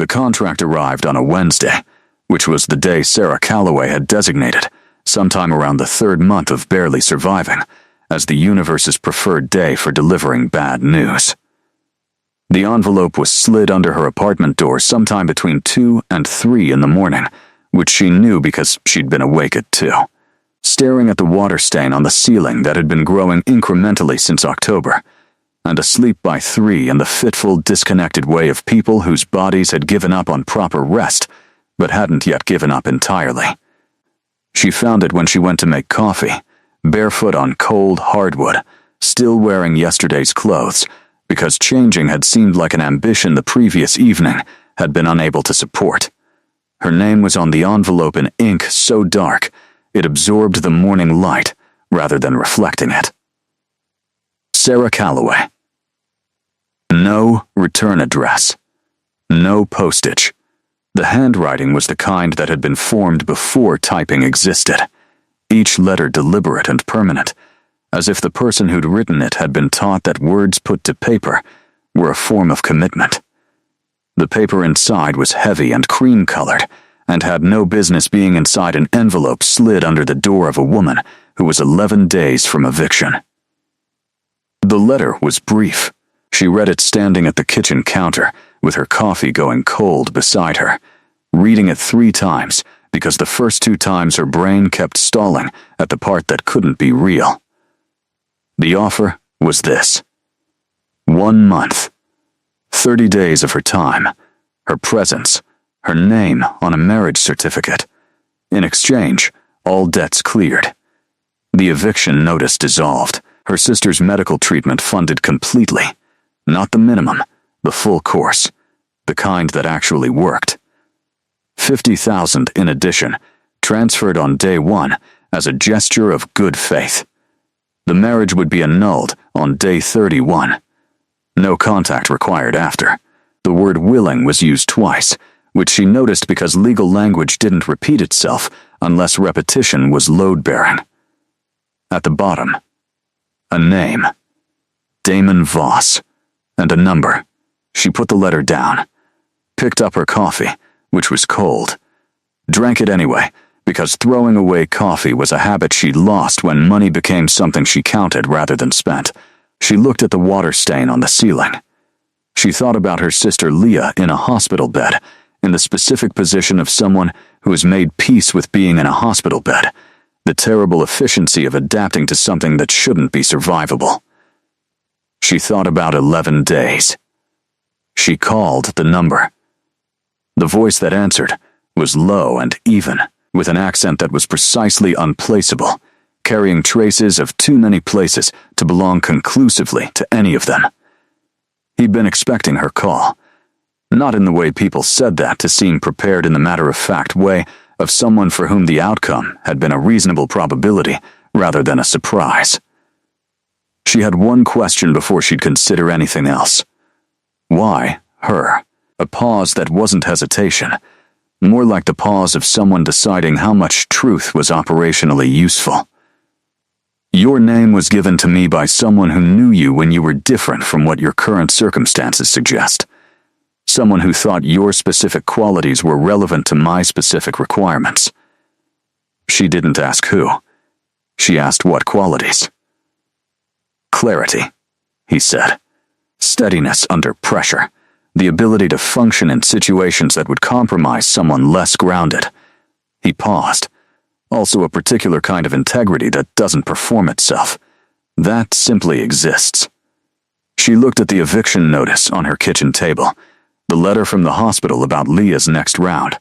The contract arrived on a Wednesday, which was the day Sarah Calloway had designated, sometime around the third month of barely surviving, as the universe's preferred day for delivering bad news. The envelope was slid under her apartment door sometime between 2 and 3 in the morning, which she knew because she'd been awake at 2, staring at the water stain on the ceiling that had been growing incrementally since October, and asleep by 3 in the fitful, disconnected way of people whose bodies had given up on proper rest, but hadn't yet given up entirely. She found it when she went to make coffee, barefoot on cold hardwood, still wearing yesterday's clothes, because changing had seemed like an ambition the previous evening had been unable to support. Her name was on the envelope in ink so dark, it absorbed the morning light rather than reflecting it. Sarah Calloway. No return address. No postage. The handwriting was the kind that had been formed before typing existed, each letter deliberate and permanent, as if the person who'd written it had been taught that words put to paper were a form of commitment. The paper inside was heavy and cream-colored, and had no business being inside an envelope slid under the door of a woman who was 11 days from eviction. The letter was brief. She read it standing at the kitchen counter, with her coffee going cold beside her, reading it 3 times because the first 2 times her brain kept stalling at the part that couldn't be real. The offer was this: 1 month, 30 days of her time, her presence, her name on a marriage certificate. In exchange, all debts cleared. The eviction notice dissolved, her sister's medical treatment funded completely. Not the minimum, the full course, the kind that actually worked. $50,000 in addition, transferred on day 1 as a gesture of good faith. The marriage would be annulled on day 31. No contact required after. The word willing was used twice, which she noticed because legal language didn't repeat itself unless repetition was load-bearing. At the bottom, a name. Damon Voss. And a number. She put the letter down, picked up her coffee, which was cold, drank it anyway, because throwing away coffee was a habit she'd lost when money became something she counted rather than spent. She looked at the water stain on the ceiling. She thought about her sister Leah in a hospital bed, in the specific position of someone who has made peace with being in a hospital bed, the terrible efficiency of adapting to something that shouldn't be survivable. She thought about 11 days. She called the number. The voice that answered was low and even, with an accent that was precisely unplaceable, carrying traces of too many places to belong conclusively to any of them. He'd been expecting her call, not in the way people said that to seem prepared in the matter-of-fact way of someone for whom the outcome had been a reasonable probability rather than a surprise. She had one question before she'd consider anything else. Why her? A pause that wasn't hesitation, more like the pause of someone deciding how much truth was operationally useful. Your name was given to me by someone who knew you when you were different from what your current circumstances suggest. Someone who thought your specific qualities were relevant to my specific requirements. She didn't ask who. She asked what qualities. Clarity, he said. Steadiness under pressure. The ability to function in situations that would compromise someone less grounded. He paused. Also a particular kind of integrity that doesn't perform itself. That simply exists. She looked at the eviction notice on her kitchen table, the letter from the hospital about Leah's next round,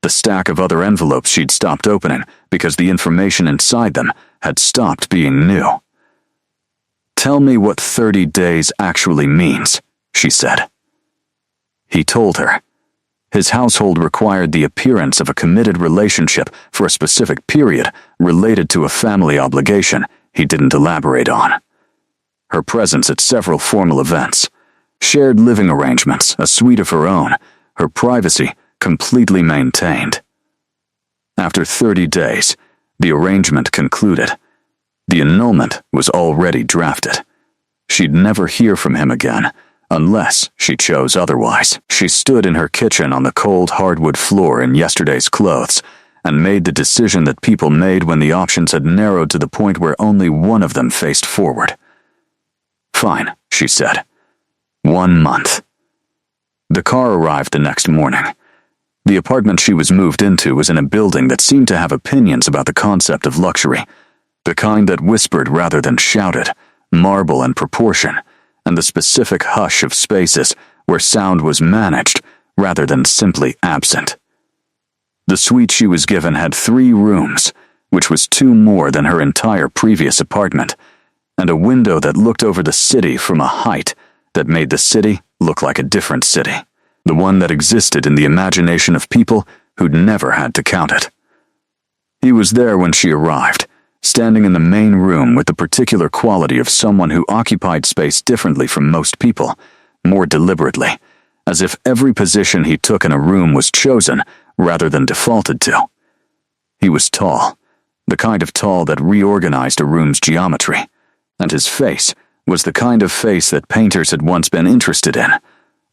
the stack of other envelopes she'd stopped opening because the information inside them had stopped being new. Tell me what 30 days actually means, she said. He told her. His household required the appearance of a committed relationship for a specific period related to a family obligation he didn't elaborate on. Her presence at several formal events, shared living arrangements, a suite of her own, her privacy completely maintained. After 30 days, the arrangement concluded. The annulment was already drafted. She'd never hear from him again, unless she chose otherwise. She stood in her kitchen on the cold hardwood floor in yesterday's clothes and made the decision that people made when the options had narrowed to the point where only one of them faced forward. "Fine," she said. 1 month. The car arrived the next morning. The apartment she was moved into was in a building that seemed to have opinions about the concept of luxury, the kind that whispered rather than shouted, marble and proportion, and the specific hush of spaces where sound was managed rather than simply absent. The suite she was given had 3 rooms, which was 2 more than her entire previous apartment, and a window that looked over the city from a height that made the city look like a different city, the one that existed in the imagination of people who'd never had to count it. He was there when she arrived, standing in the main room with the particular quality of someone who occupied space differently from most people, more deliberately, as if every position he took in a room was chosen rather than defaulted to. He was tall, the kind of tall that reorganized a room's geometry, and his face was the kind of face that painters had once been interested in,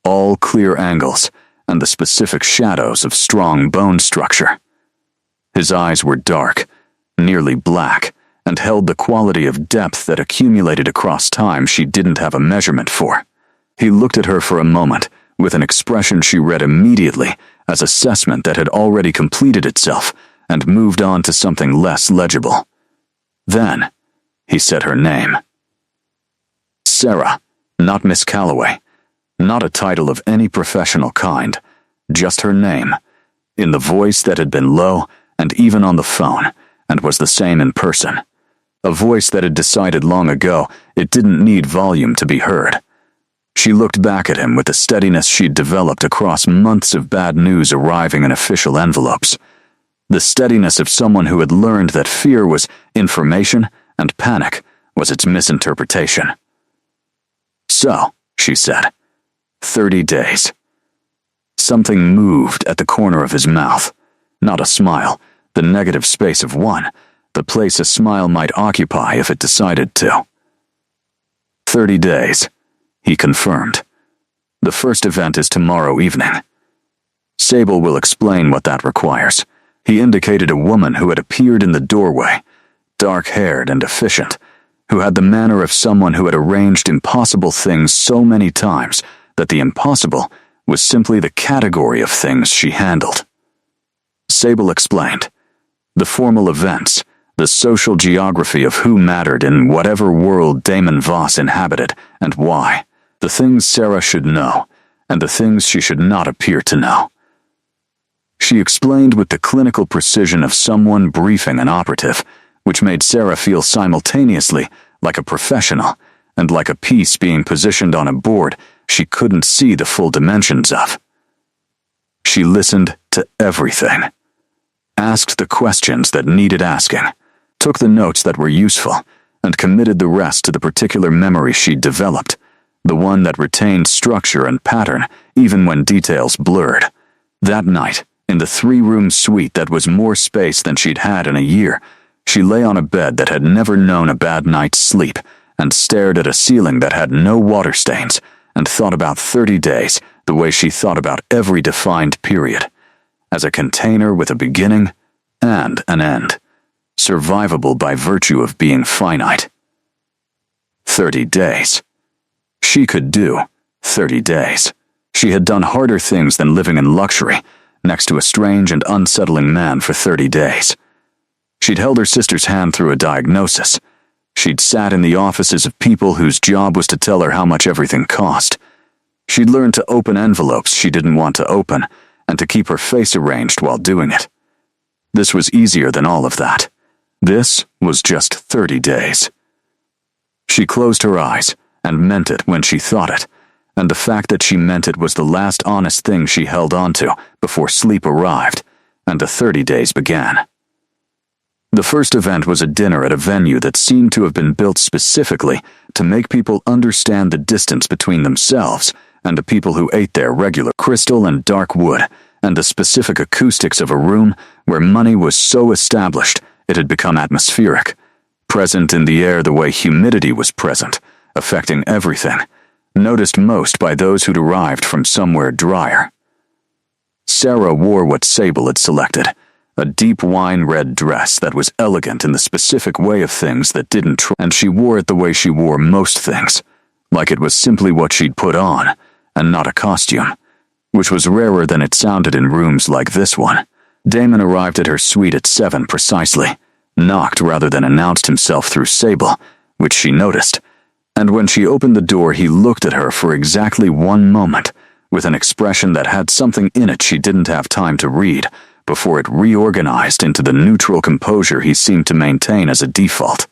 all clear angles and the specific shadows of strong bone structure. His eyes were dark, nearly black, and held the quality of depth that accumulated across time she didn't have a measurement for. He looked at her for a moment with an expression she read immediately as assessment that had already completed itself and moved on to something less legible. Then, he said her name. Sarah, not Miss Calloway, not a title of any professional kind, just her name, in the voice that had been low and even on the phone, and was the same in person. A voice that had decided long ago it didn't need volume to be heard. She looked back at him with the steadiness she'd developed across months of bad news arriving in official envelopes. The steadiness of someone who had learned that fear was information and panic was its misinterpretation. "So," she said, 30 days. Something moved at the corner of his mouth. Not a smile, the negative space of one, the place a smile might occupy if it decided to. 30 days, he confirmed. The first event is tomorrow evening. Sable will explain what that requires. He indicated a woman who had appeared in the doorway, dark-haired and efficient, who had the manner of someone who had arranged impossible things so many times that the impossible was simply the category of things she handled. Sable explained. The formal events, the social geography of who mattered in whatever world Damon Voss inhabited and why, the things Sarah should know, and the things she should not appear to know. She explained with the clinical precision of someone briefing an operative, which made Sarah feel simultaneously like a professional and like a piece being positioned on a board she couldn't see the full dimensions of. She listened to everything, asked the questions that needed asking, took the notes that were useful, and committed the rest to the particular memory she'd developed, the one that retained structure and pattern even when details blurred. That night, in the 3-room suite that was more space than she'd had in a year, she lay on a bed that had never known a bad night's sleep and stared at a ceiling that had no water stains and thought about 30 days the way she thought about every defined period, as a container with a beginning and an end, survivable by virtue of being finite. 30 days. She could do 30 days. She had done harder things than living in luxury next to a strange and unsettling man for 30 days. She'd held her sister's hand through a diagnosis. She'd sat in the offices of people whose job was to tell her how much everything cost. She'd learned to open envelopes she didn't want to open and to keep her face arranged while doing it. This was easier than all of that. This was just 30 days. She closed her eyes and meant it when she thought it, and the fact that she meant it was the last honest thing she held on to before sleep arrived and the 30 days began. The first event was a dinner at a venue that seemed to have been built specifically to make people understand the distance between themselves and the people who ate there: regular crystal and dark wood, and the specific acoustics of a room where money was so established it had become atmospheric, present in the air the way humidity was present, affecting everything, noticed most by those who'd arrived from somewhere drier. Sarah wore what Sable had selected, a deep wine-red dress that was elegant in the specific way of things that didn't and she wore it the way she wore most things, like it was simply what she'd put on, and not a costume, which was rarer than it sounded in rooms like this one. Damon arrived at her suite at 7 precisely, knocked rather than announced himself through Sable, which she noticed, and when she opened the door he looked at her for exactly 1 moment, with an expression that had something in it she didn't have time to read, before it reorganized into the neutral composure he seemed to maintain as a default.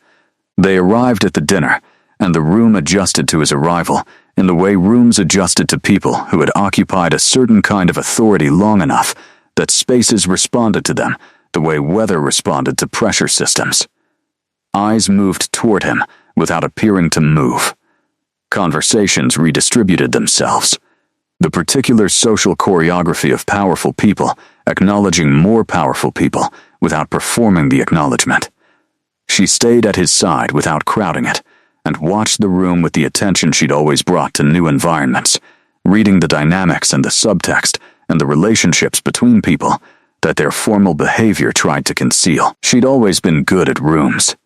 They arrived at the dinner, and the room adjusted to his arrival in the way rooms adjusted to people who had occupied a certain kind of authority long enough that spaces responded to them the way weather responded to pressure systems. Eyes moved toward him without appearing to move. Conversations redistributed themselves. The particular social choreography of powerful people acknowledging more powerful people without performing the acknowledgement. She stayed at his side without crowding it, and watched the room with the attention she'd always brought to new environments, reading the dynamics and the subtext and the relationships between people that their formal behavior tried to conceal. She'd always been good at rooms,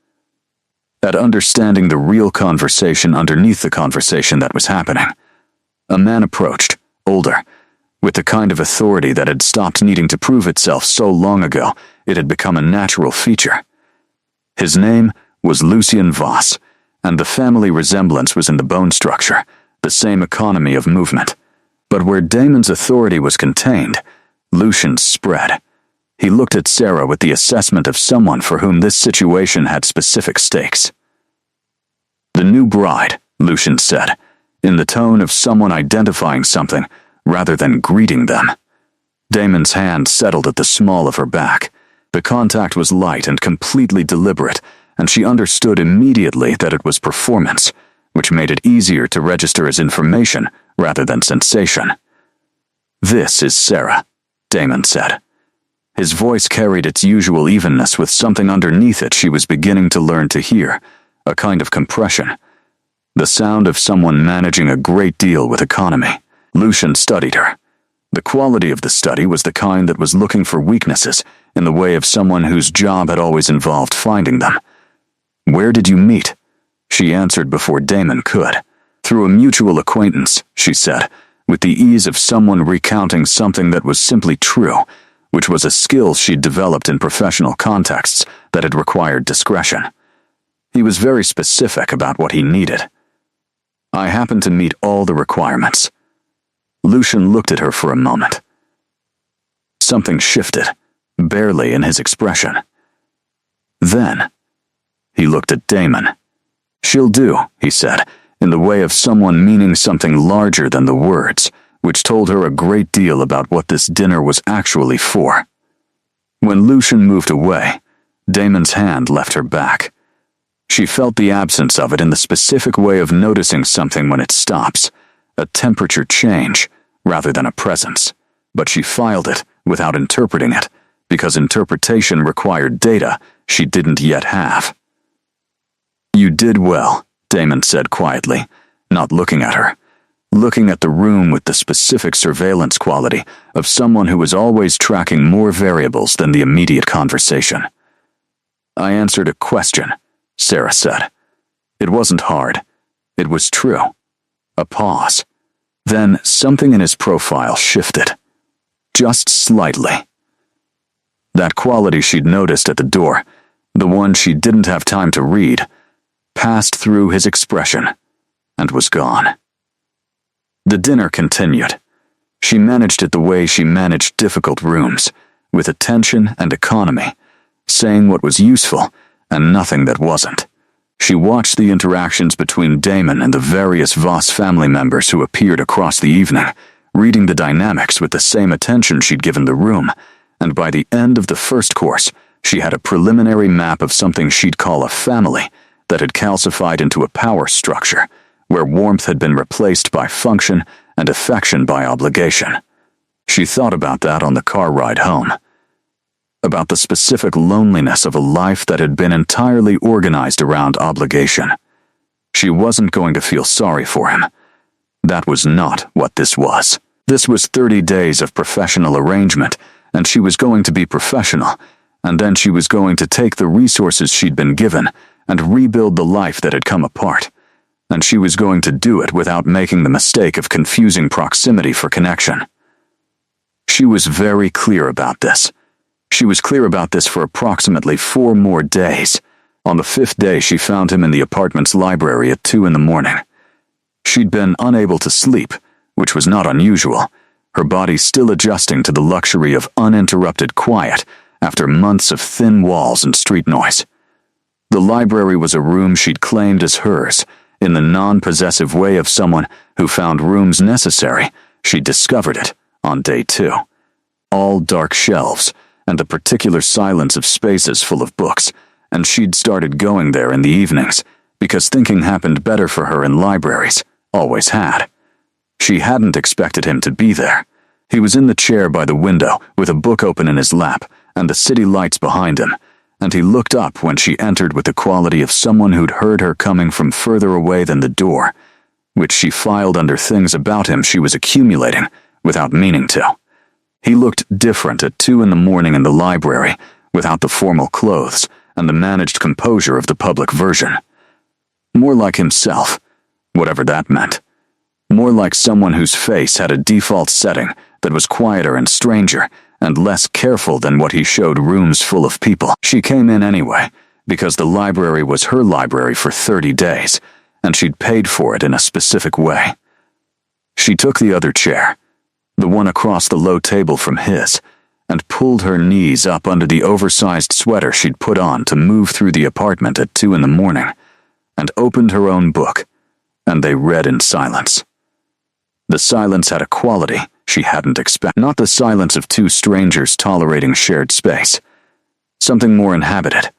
at understanding the real conversation underneath the conversation that was happening. A man approached, older, with the kind of authority that had stopped needing to prove itself so long ago it had become a natural feature. His name was Lucien Voss, and the family resemblance was in the bone structure, the same economy of movement. But where Damon's authority was contained, Lucien's spread. He looked at Sarah with the assessment of someone for whom this situation had specific stakes. "The new bride," Lucien said, in the tone of someone identifying something rather than greeting them. Damon's hand settled at the small of her back. The contact was light and completely deliberate, and she understood immediately that it was performance, which made it easier to register as information rather than sensation. "This is Sarah," Damon said. His voice carried its usual evenness with something underneath it she was beginning to learn to hear, a kind of compression. The sound of someone managing a great deal with economy. Lucien studied her. The quality of the study was the kind that was looking for weaknesses in the way of someone whose job had always involved finding them. "Where did you meet?" She answered before Damon could. "Through a mutual acquaintance," she said, with the ease of someone recounting something that was simply true, which was a skill she'd developed in professional contexts that had required discretion. He was very specific about what he needed. "I happen to meet all the requirements." Lucien looked at her for a moment. Something shifted, barely in his expression. Then, he looked at Damon. "She'll do," he said, in the way of someone meaning something larger than the words, which told her a great deal about what this dinner was actually for. When Lucien moved away, Damon's hand left her back. She felt the absence of it in the specific way of noticing something when it stops, a temperature change, rather than a presence. But she filed it without interpreting it, because interpretation required data she didn't yet have. "You did well," Damon said quietly, not looking at her, looking at the room with the specific surveillance quality of someone who was always tracking more variables than the immediate conversation. "I answered a question," Sarah said. "It wasn't hard. It was true." A pause. Then something in his profile shifted. Just slightly. That quality she'd noticed at the door, the one she didn't have time to read, passed through his expression and was gone. The dinner continued. She managed it the way she managed difficult rooms, with attention and economy, saying what was useful and nothing that wasn't. She watched the interactions between Damon and the various Voss family members who appeared across the evening, reading the dynamics with the same attention she'd given the room, and by the end of the first course, she had a preliminary map of something she'd call a family that had calcified into a power structure, where warmth had been replaced by function and affection by obligation. She thought about that on the car ride home. About the specific loneliness of a life that had been entirely organized around obligation. She wasn't going to feel sorry for him. That was not what this was. This was 30 days of professional arrangement, and she was going to be professional, and then she was going to take the resources she'd been given and rebuild the life that had come apart. And she was going to do it without making the mistake of confusing proximity for connection. She was very clear about this. She was clear about this for approximately 4 more days. On the 5th day, she found him in the apartment's library at 2 a.m. She'd been unable to sleep, which was not unusual, her body still adjusting to the luxury of uninterrupted quiet after months of thin walls and street noise. The library was a room she'd claimed as hers, in the non-possessive way of someone who found rooms necessary. She discovered it on day 2. All dark shelves, and the particular silence of spaces full of books, and she'd started going there in the evenings, because thinking happened better for her in libraries, always had. She hadn't expected him to be there. He was in the chair by the window, with a book open in his lap, and the city lights behind him, and he looked up when she entered with the quality of someone who'd heard her coming from further away than the door, which she filed under things about him she was accumulating, without meaning to. He looked different at 2 a.m. in the library, without the formal clothes and the managed composure of the public version. More like himself, whatever that meant. More like someone whose face had a default setting that was quieter and stranger and less careful than what he showed rooms full of people. She came in anyway, because the library was her library for 30 days, and she'd paid for it in a specific way. She took the other chair, the one across the low table from his, and pulled her knees up under the oversized sweater she'd put on to move through the apartment at 2 a.m, and opened her own book, and they read in silence. The silence had a quality she hadn't expected. Not the silence of 2 strangers tolerating shared space. Something more inhabited.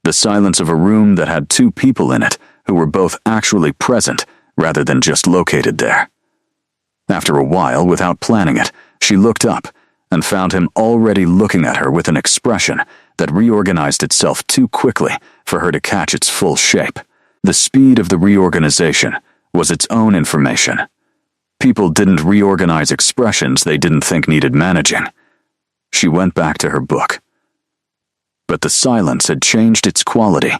The silence of a room that had 2 people in it who were both actually present rather than just located there. After a while, without planning it, she looked up and found him already looking at her with an expression that reorganized itself too quickly for her to catch its full shape. The speed of the reorganization was its own information. People didn't reorganize expressions they didn't think needed managing. She went back to her book. But the silence had changed its quality,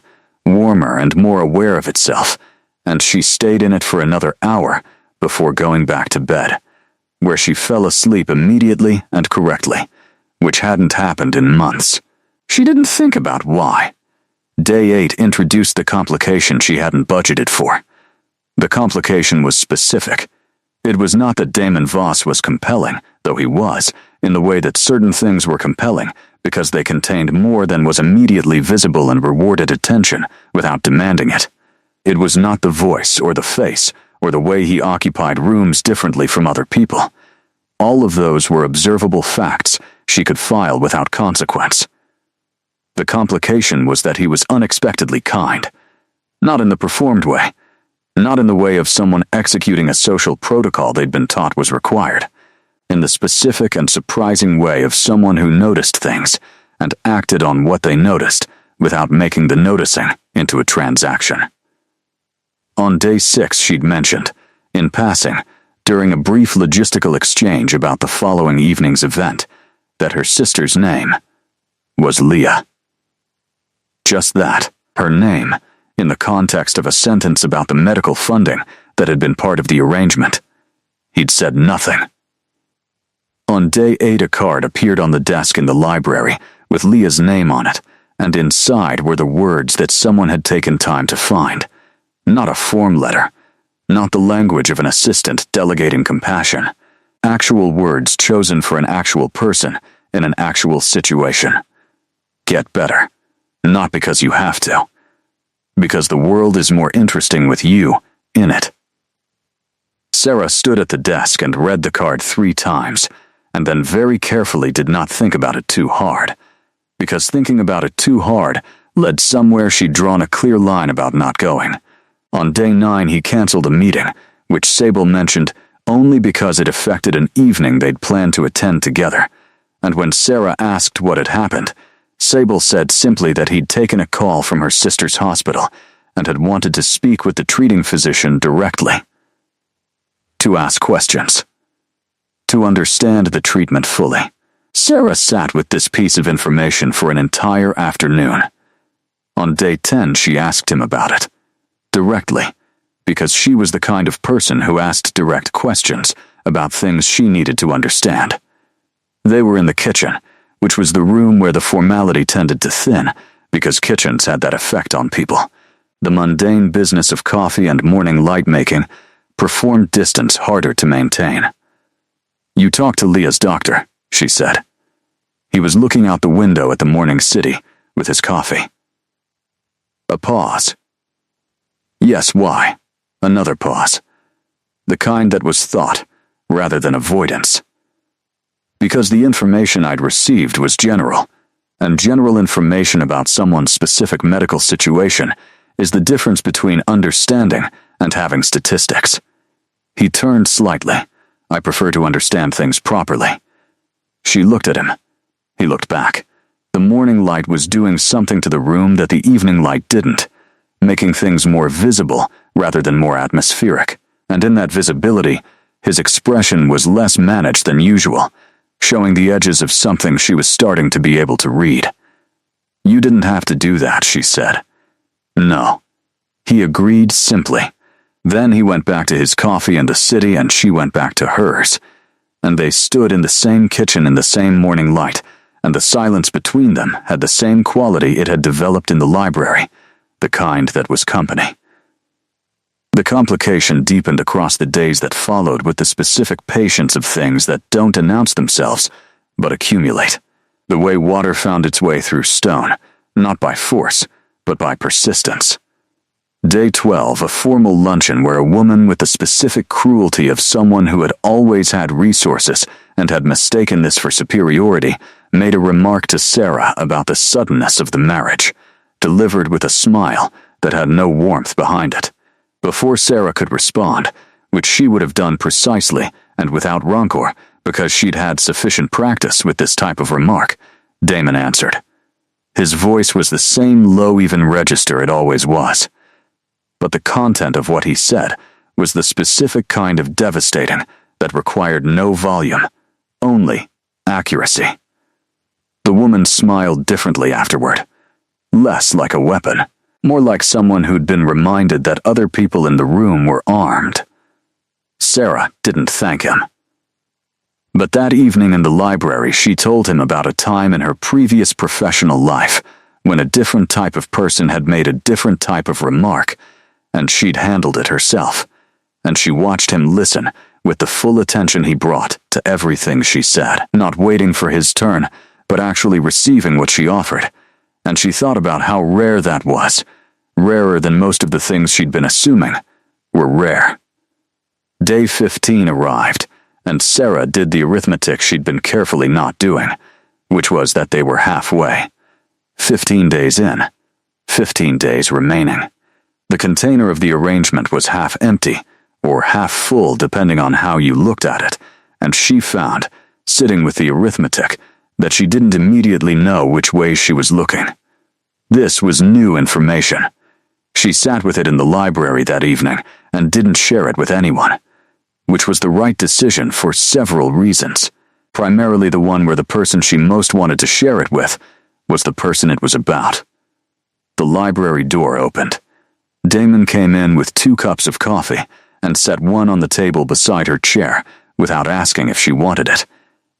warmer and more aware of itself, and she stayed in it for another hour before going back to bed, where she fell asleep immediately and correctly, which hadn't happened in months. She didn't think about why. Day 8 introduced the complication she hadn't budgeted for. The complication was specific. It was not that Damon Voss was compelling, though he was, in the way that certain things were compelling because they contained more than was immediately visible and rewarded attention without demanding it. It was not the voice or the face or the way he occupied rooms differently from other people. All of those were observable facts she could file without consequence. The complication was that he was unexpectedly kind. Not in the performed way. Not in the way of someone executing a social protocol they'd been taught was required. In the specific and surprising way of someone who noticed things and acted on what they noticed without making the noticing into a transaction. On day 6, she'd mentioned, in passing, during a brief logistical exchange about the following evening's event, that her sister's name was Leah. Just that, her name, in the context of a sentence about the medical funding that had been part of the arrangement. He'd said nothing. On day 8, a card appeared on the desk in the library with Leah's name on it, and inside were the words that someone had taken time to find. Not a form letter, not the language of an assistant delegating compassion. Actual words chosen for an actual person in an actual situation. Get better. Not because you have to. Because the world is more interesting with you in it. Sarah stood at the desk and read the card 3 times, and then very carefully did not think about it too hard, because thinking about it too hard led somewhere she'd drawn a clear line about not going. On day 9, he canceled a meeting, which Sable mentioned only because it affected an evening they'd planned to attend together, and when Sarah asked what had happened, Sable said simply that he'd taken a call from her sister's hospital and had wanted to speak with the treating physician directly. to ask questions, to understand the treatment fully. Sarah sat with this piece of information for an entire afternoon. On day 10, she asked him about it, directly, because she was the kind of person who asked direct questions about things she needed to understand. They were in the kitchen, which was the room where the formality tended to thin, because kitchens had that effect on people. The mundane business of coffee and morning light making performed distance harder to maintain. "You talked to Leah's doctor," she said. He was looking out the window at the morning city with his coffee. A pause. "Yes, why?" Another pause. The kind that was thought, rather than avoidance. "Because the information I'd received was general, and general information about someone's specific medical situation is the difference between understanding and having statistics." He turned slightly. "I prefer to understand things properly." She looked at him. He looked back. The morning light was doing something to the room that the evening light didn't, making things more visible rather than more atmospheric, and in that visibility, his expression was less managed than usual, showing the edges of something she was starting to be able to read. "You didn't have to do that," she said. "No." He agreed simply. Then he went back to his coffee in the city and she went back to hers, and they stood in the same kitchen in the same morning light, and the silence between them had the same quality it had developed in the library, the kind that was company. The complication deepened across the days that followed with the specific patience of things that don't announce themselves, but accumulate. The way water found its way through stone, not by force, but by persistence. Day 12, a formal luncheon where a woman with the specific cruelty of someone who had always had resources and had mistaken this for superiority, made a remark to Sarah about the suddenness of the marriage, delivered with a smile that had no warmth behind it. Before Sarah could respond, which she would have done precisely and without rancor because she'd had sufficient practice with this type of remark, Damon answered. His voice was the same low even register it always was. But the content of what he said was the specific kind of devastating that required no volume, only accuracy. The woman smiled differently afterward, less like a weapon, more like someone who'd been reminded that other people in the room were armed. Sarah didn't thank him. But that evening in the library, she told him about a time in her previous professional life when a different type of person had made a different type of remark, and she'd handled it herself, and she watched him listen with the full attention he brought to everything she said, not waiting for his turn, but actually receiving what she offered, and she thought about how rare that was, rarer than most of the things she'd been assuming were rare. Day 15 arrived, and Sarah did the arithmetic she'd been carefully not doing, which was that they were halfway. 15 days in, 15 days remaining. The container of the arrangement was half empty, or half full depending on how you looked at it, and she found, sitting with the arithmetic, that she didn't immediately know which way she was looking. This was new information. She sat with it in the library that evening and didn't share it with anyone, which was the right decision for several reasons, primarily the one where the person she most wanted to share it with was the person it was about. The library door opened. Damon came in with 2 cups of coffee and set one on the table beside her chair without asking if she wanted it,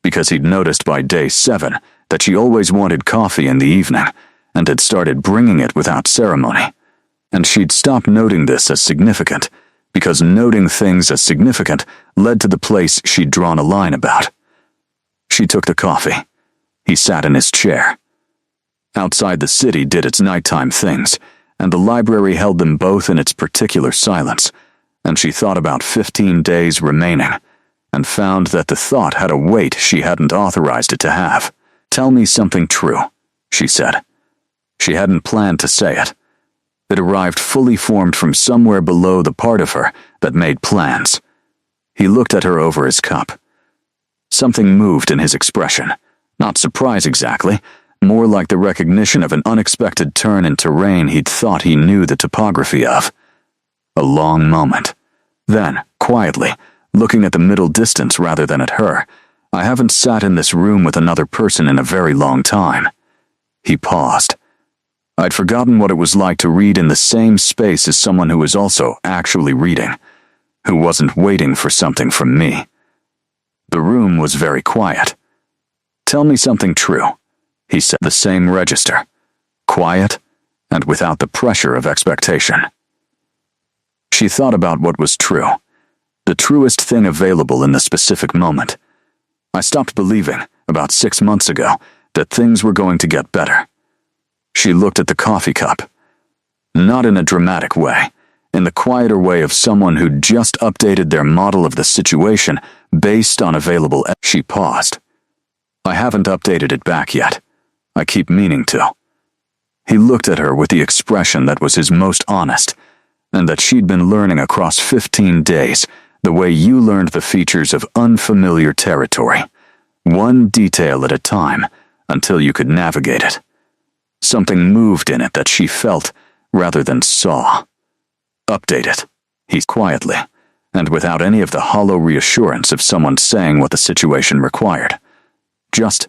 because he'd noticed by day 7 that she always wanted coffee in the evening and had started bringing it without ceremony. And she'd stopped noting this as significant, because noting things as significant led to the place she'd drawn a line about. She took the coffee. He sat in his chair. Outside the city did its nighttime things, and the library held them both in its particular silence, and she thought about 15 days remaining, and found that the thought had a weight she hadn't authorized it to have. "Tell me something true," she said. She hadn't planned to say it. It arrived fully formed from somewhere below the part of her that made plans. He looked at her over his cup. Something moved in his expression, not surprise exactly, more like the recognition of an unexpected turn in terrain he'd thought he knew the topography of. A long moment. Then, quietly, looking at the middle distance rather than at her. I haven't sat in this room with another person in a very long time. He paused. I'd forgotten what it was like to read in the same space as someone who was also actually reading, who wasn't waiting for something from me. The room was very quiet. Tell me something true, he said, the same register, quiet and without the pressure of expectation. She thought about what was true, the truest thing available in the specific moment. I stopped believing, about 6 months ago, that things were going to get better. She looked at the coffee cup. Not in a dramatic way, in the quieter way of someone who'd just updated their model of the situation based on available. She paused. I haven't updated it back yet. I keep meaning to. He looked at her with the expression that was his most honest, and that she'd been learning across 15 days, the way you learned the features of unfamiliar territory, one detail at a time, until you could navigate it. Something moved in it that she felt rather than saw. Update it, he quietly, and without any of the hollow reassurance of someone saying what the situation required. Just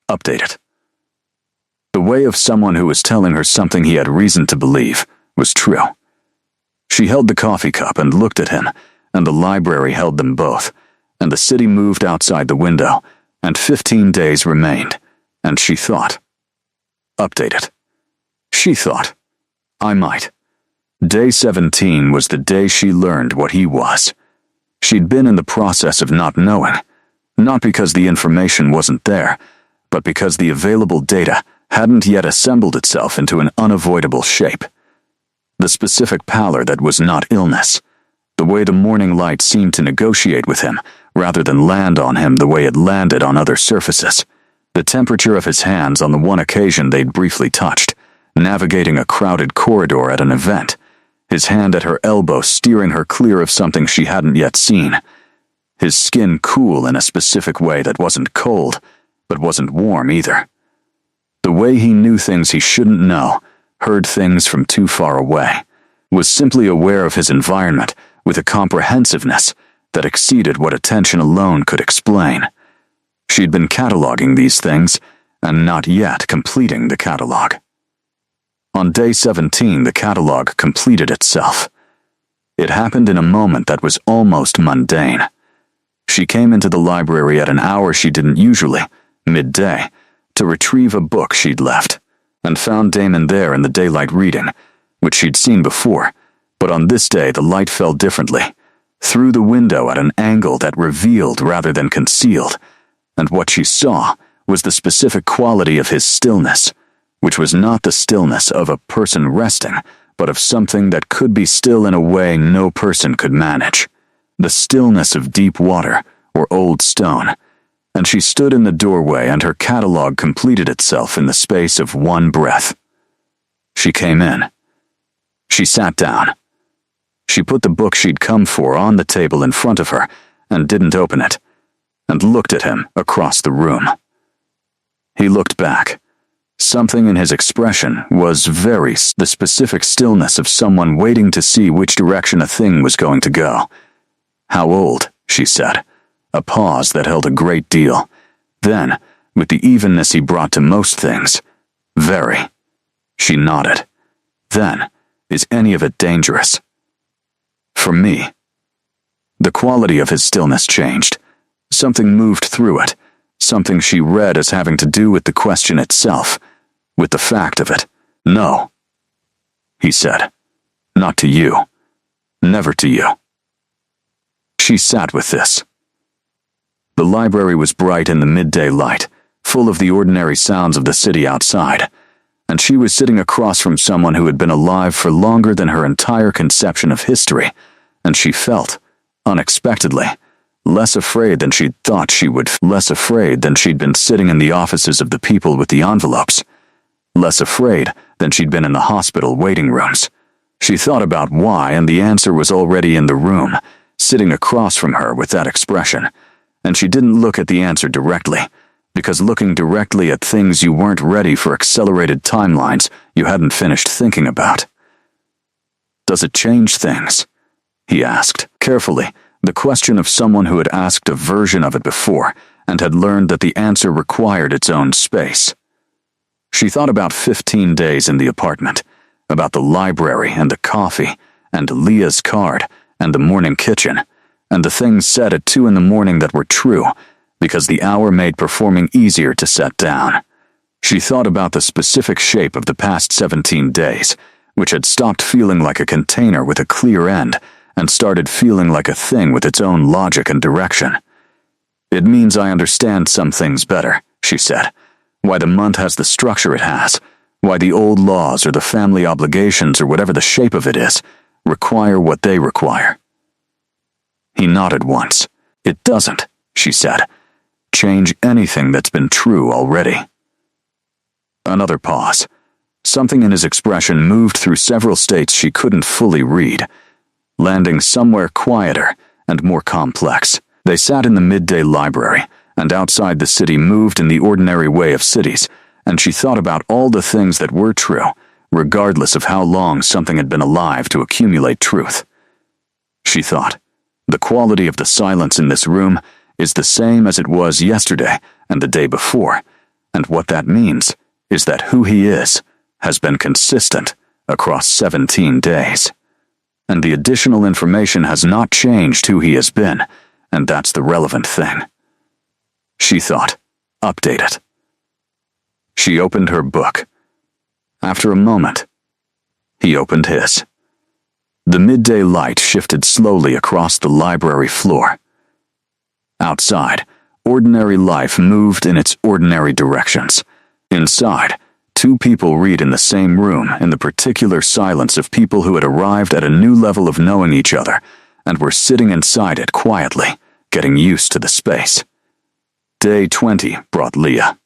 update it. The way of someone who was telling her something he had reason to believe was true. She held the coffee cup and looked at him, and the library held them both, and the city moved outside the window, and 15 days remained, and she thought. Update it. She thought. I might. Day 17 was the day she learned what he was. She'd been in the process of not knowing, not because the information wasn't there, but because the available data hadn't yet assembled itself into an unavoidable shape. The specific pallor that was not illness, the way the morning light seemed to negotiate with him rather than land on him the way it landed on other surfaces, the temperature of his hands on the one occasion they'd briefly touched, navigating a crowded corridor at an event, his hand at her elbow steering her clear of something she hadn't yet seen, his skin cool in a specific way that wasn't cold, but wasn't warm either. The way he knew things he shouldn't know, heard things from too far away, was simply aware of his environment with a comprehensiveness that exceeded what attention alone could explain. She'd been cataloging these things, and not yet completing the catalog. On day 17, the catalog completed itself. It happened in a moment that was almost mundane. She came into the library at an hour she didn't usually, midday, to retrieve a book she'd left, and found Damon there in the daylight reading, which she'd seen before, but on this day the light fell differently, through the window at an angle that revealed rather than concealed, and what she saw was the specific quality of his stillness, which was not the stillness of a person resting, but of something that could be still in a way no person could manage, the stillness of deep water or old stone. And she stood in the doorway and her catalog completed itself in the space of one breath. She came in. She sat down. She put the book she'd come for on the table in front of her and didn't open it, and looked at him across the room. He looked back. Something in his expression was the specific stillness of someone waiting to see which direction a thing was going to go. How old, she said. A pause that held a great deal. Then, with the evenness he brought to most things, very. She nodded. Then, is any of it dangerous? For me. The quality of his stillness changed. Something moved through it, something she read as having to do with the question itself, with the fact of it. No, he said. Not to you. Never to you. She sat with this. The library was bright in the midday light, full of the ordinary sounds of the city outside, and she was sitting across from someone who had been alive for longer than her entire conception of history, and she felt, unexpectedly, less afraid than she'd thought she would, less afraid than she'd been sitting in the offices of the people with the envelopes, less afraid than she'd been in the hospital waiting rooms. She thought about why, and the answer was already in the room, sitting across from her with that expression. And she didn't look at the answer directly, because looking directly at things you weren't ready for accelerated timelines you hadn't finished thinking about. Does it change things? He asked, carefully, The question of someone who had asked a version of it before and had learned that the answer required its own space. She thought about 15 days in the apartment, about the library and the coffee, and Leah's card, and the morning kitchen, and the things said at 2 a.m. that were true, because the hour made performing easier to set down. She thought about the specific shape of the past 17 days, which had stopped feeling like a container with a clear end and started feeling like a thing with its own logic and direction. It means I understand some things better, she said. Why the month has the structure it has, why the old laws or the family obligations or whatever the shape of it is, require what they require. He nodded once. It doesn't, she said, change anything that's been true already. Another pause. Something in his expression moved through several states she couldn't fully read, landing somewhere quieter and more complex. They sat in the midday library, and outside the city moved in the ordinary way of cities, and she thought about all the things that were true, regardless of how long something had been alive to accumulate truth. She thought, the quality of the silence in this room is the same as it was yesterday and the day before, and what that means is that who he is has been consistent across 17 days. And the additional information has not changed who he has been, and that's the relevant thing. She thought, update it. She opened her book. After a moment, he opened his. The midday light shifted slowly across the library floor. Outside, ordinary life moved in its ordinary directions. Inside, 2 people read in the same room in the particular silence of people who had arrived at a new level of knowing each other and were sitting inside it quietly, getting used to the space. Day 20 brought Leah.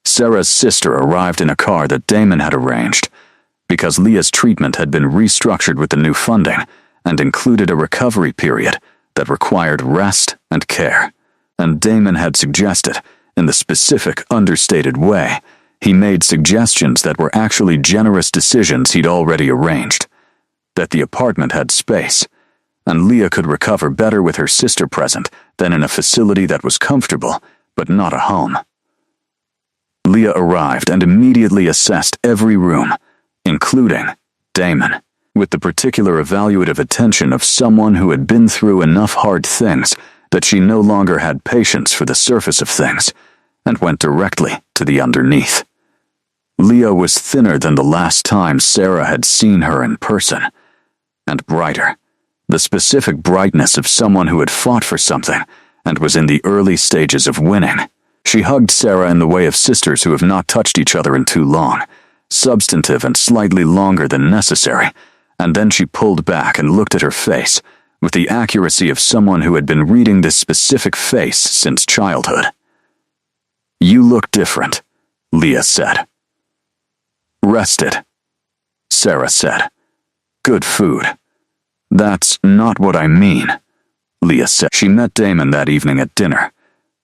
Sarah's sister arrived in a car that Damon had arranged, because Leah's treatment had been restructured with the new funding and included a recovery period that required rest and care. And Damon had suggested, in the specific, understated way, he made suggestions that were actually generous decisions he'd already arranged. That the apartment had space, and Leah could recover better with her sister present than in a facility that was comfortable, but not a home. Leah arrived and immediately assessed every room, including Damon, with the particular evaluative attention of someone who had been through enough hard things that she no longer had patience for the surface of things, and went directly to the underneath. Leah was thinner than the last time Sarah had seen her in person, and brighter, the specific brightness of someone who had fought for something and was in the early stages of winning. She hugged Sarah in the way of sisters who have not touched each other in too long, substantive and slightly longer than necessary, and then she pulled back and looked at her face with the accuracy of someone who had been reading this specific face since childhood. "You look different," Leah said. "Rested," Sarah said. "Good food." "That's not what I mean," Leah said. She met Damon that evening at dinner,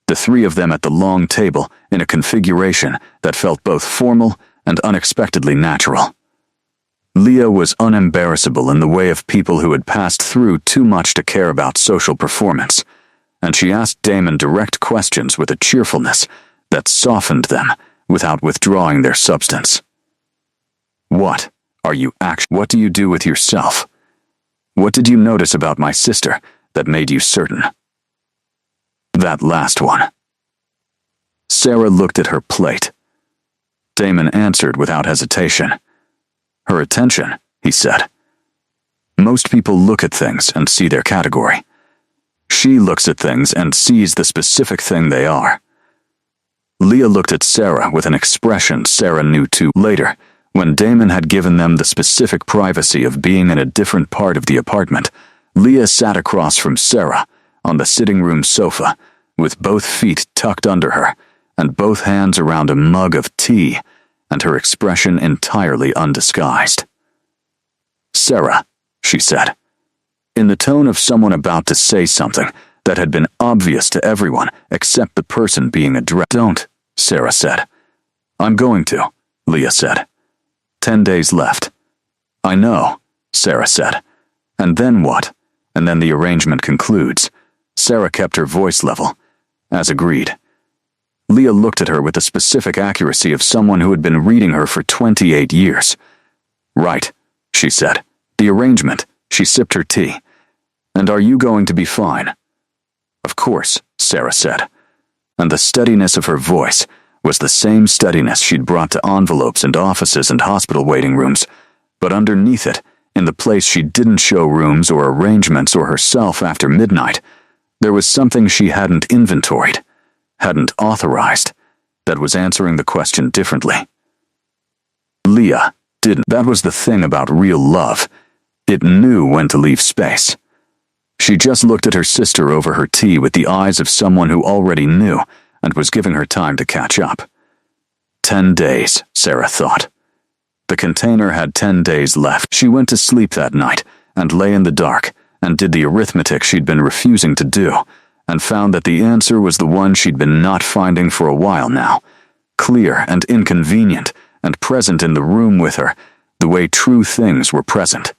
the 3 of them at the long table in a configuration that felt both formal and unexpectedly natural. Leah was unembarrassable in the way of people who had passed through too much to care about social performance, and she asked Damon direct questions with a cheerfulness that softened them without withdrawing their substance. What do you do with yourself? What did you notice about my sister that made you certain?" "That last one." Sarah looked at her plate. Damon answered without hesitation. "Her attention," he said. "Most people look at things and see their category. She looks at things and sees the specific thing they are." Leah looked at Sarah with an expression Sarah knew too. Later, when Damon had given them the specific privacy of being in a different part of the apartment, Leah sat across from Sarah on the sitting room sofa, with both feet tucked under her and both hands around a mug of tea, and her expression entirely undisguised. "Sarah," she said, in the tone of someone about to say something that had been obvious to everyone except the person being addressed. "Don't," Sarah said. "I'm going to," Leah said. 10 days left. "I know," Sarah said. "And then what? and then the arrangement concludes. Sarah kept her voice level, as agreed. Leah looked at her with the specific accuracy of someone who had been reading her for 28 years. Right, she said. The arrangement. She sipped her tea. And are you going to be fine? Of course, Sarah said. And the steadiness of her voice was the same steadiness she'd brought to envelopes and offices and hospital waiting rooms, but underneath it, in the place she didn't show rooms or arrangements or herself after midnight, there was something she hadn't inventoried, hadn't authorized, that was answering the question differently. Leah didn't. That was the thing about real love. It knew when to leave space. She just looked at her sister over her tea with the eyes of someone who already knew and was giving her time to catch up. 10 days, Sarah thought. The container had 10 days left. She went to sleep that night and lay in the dark and did the arithmetic she'd been refusing to do, and found that the answer was the one she'd been not finding for a while now, clear and inconvenient and present in the room with her, the way true things were present,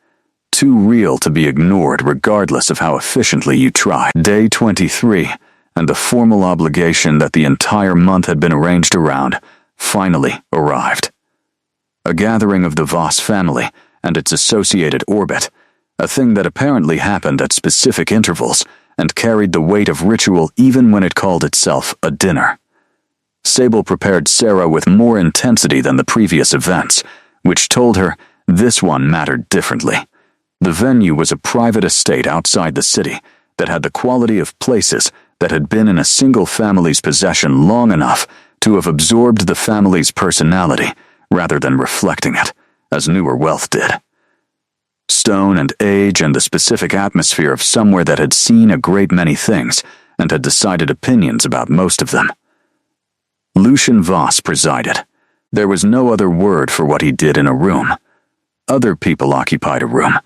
too real to be ignored regardless of how efficiently you try. Day 23, and the formal obligation that the entire month had been arranged around, finally arrived. A gathering of the Voss family and its associated orbit, a thing that apparently happened at specific intervals and carried the weight of ritual even when it called itself a dinner. Sable prepared Sarah with more intensity than the previous events, which told her this one mattered differently. The venue was a private estate outside the city that had the quality of places that had been in a single family's possession long enough to have absorbed the family's personality rather than reflecting it, as newer wealth did. Stone and age and the specific atmosphere of somewhere that had seen a great many things and had decided opinions about most of them. Lucian Voss presided. There was no other word for what he did in a room. Other people occupied a room,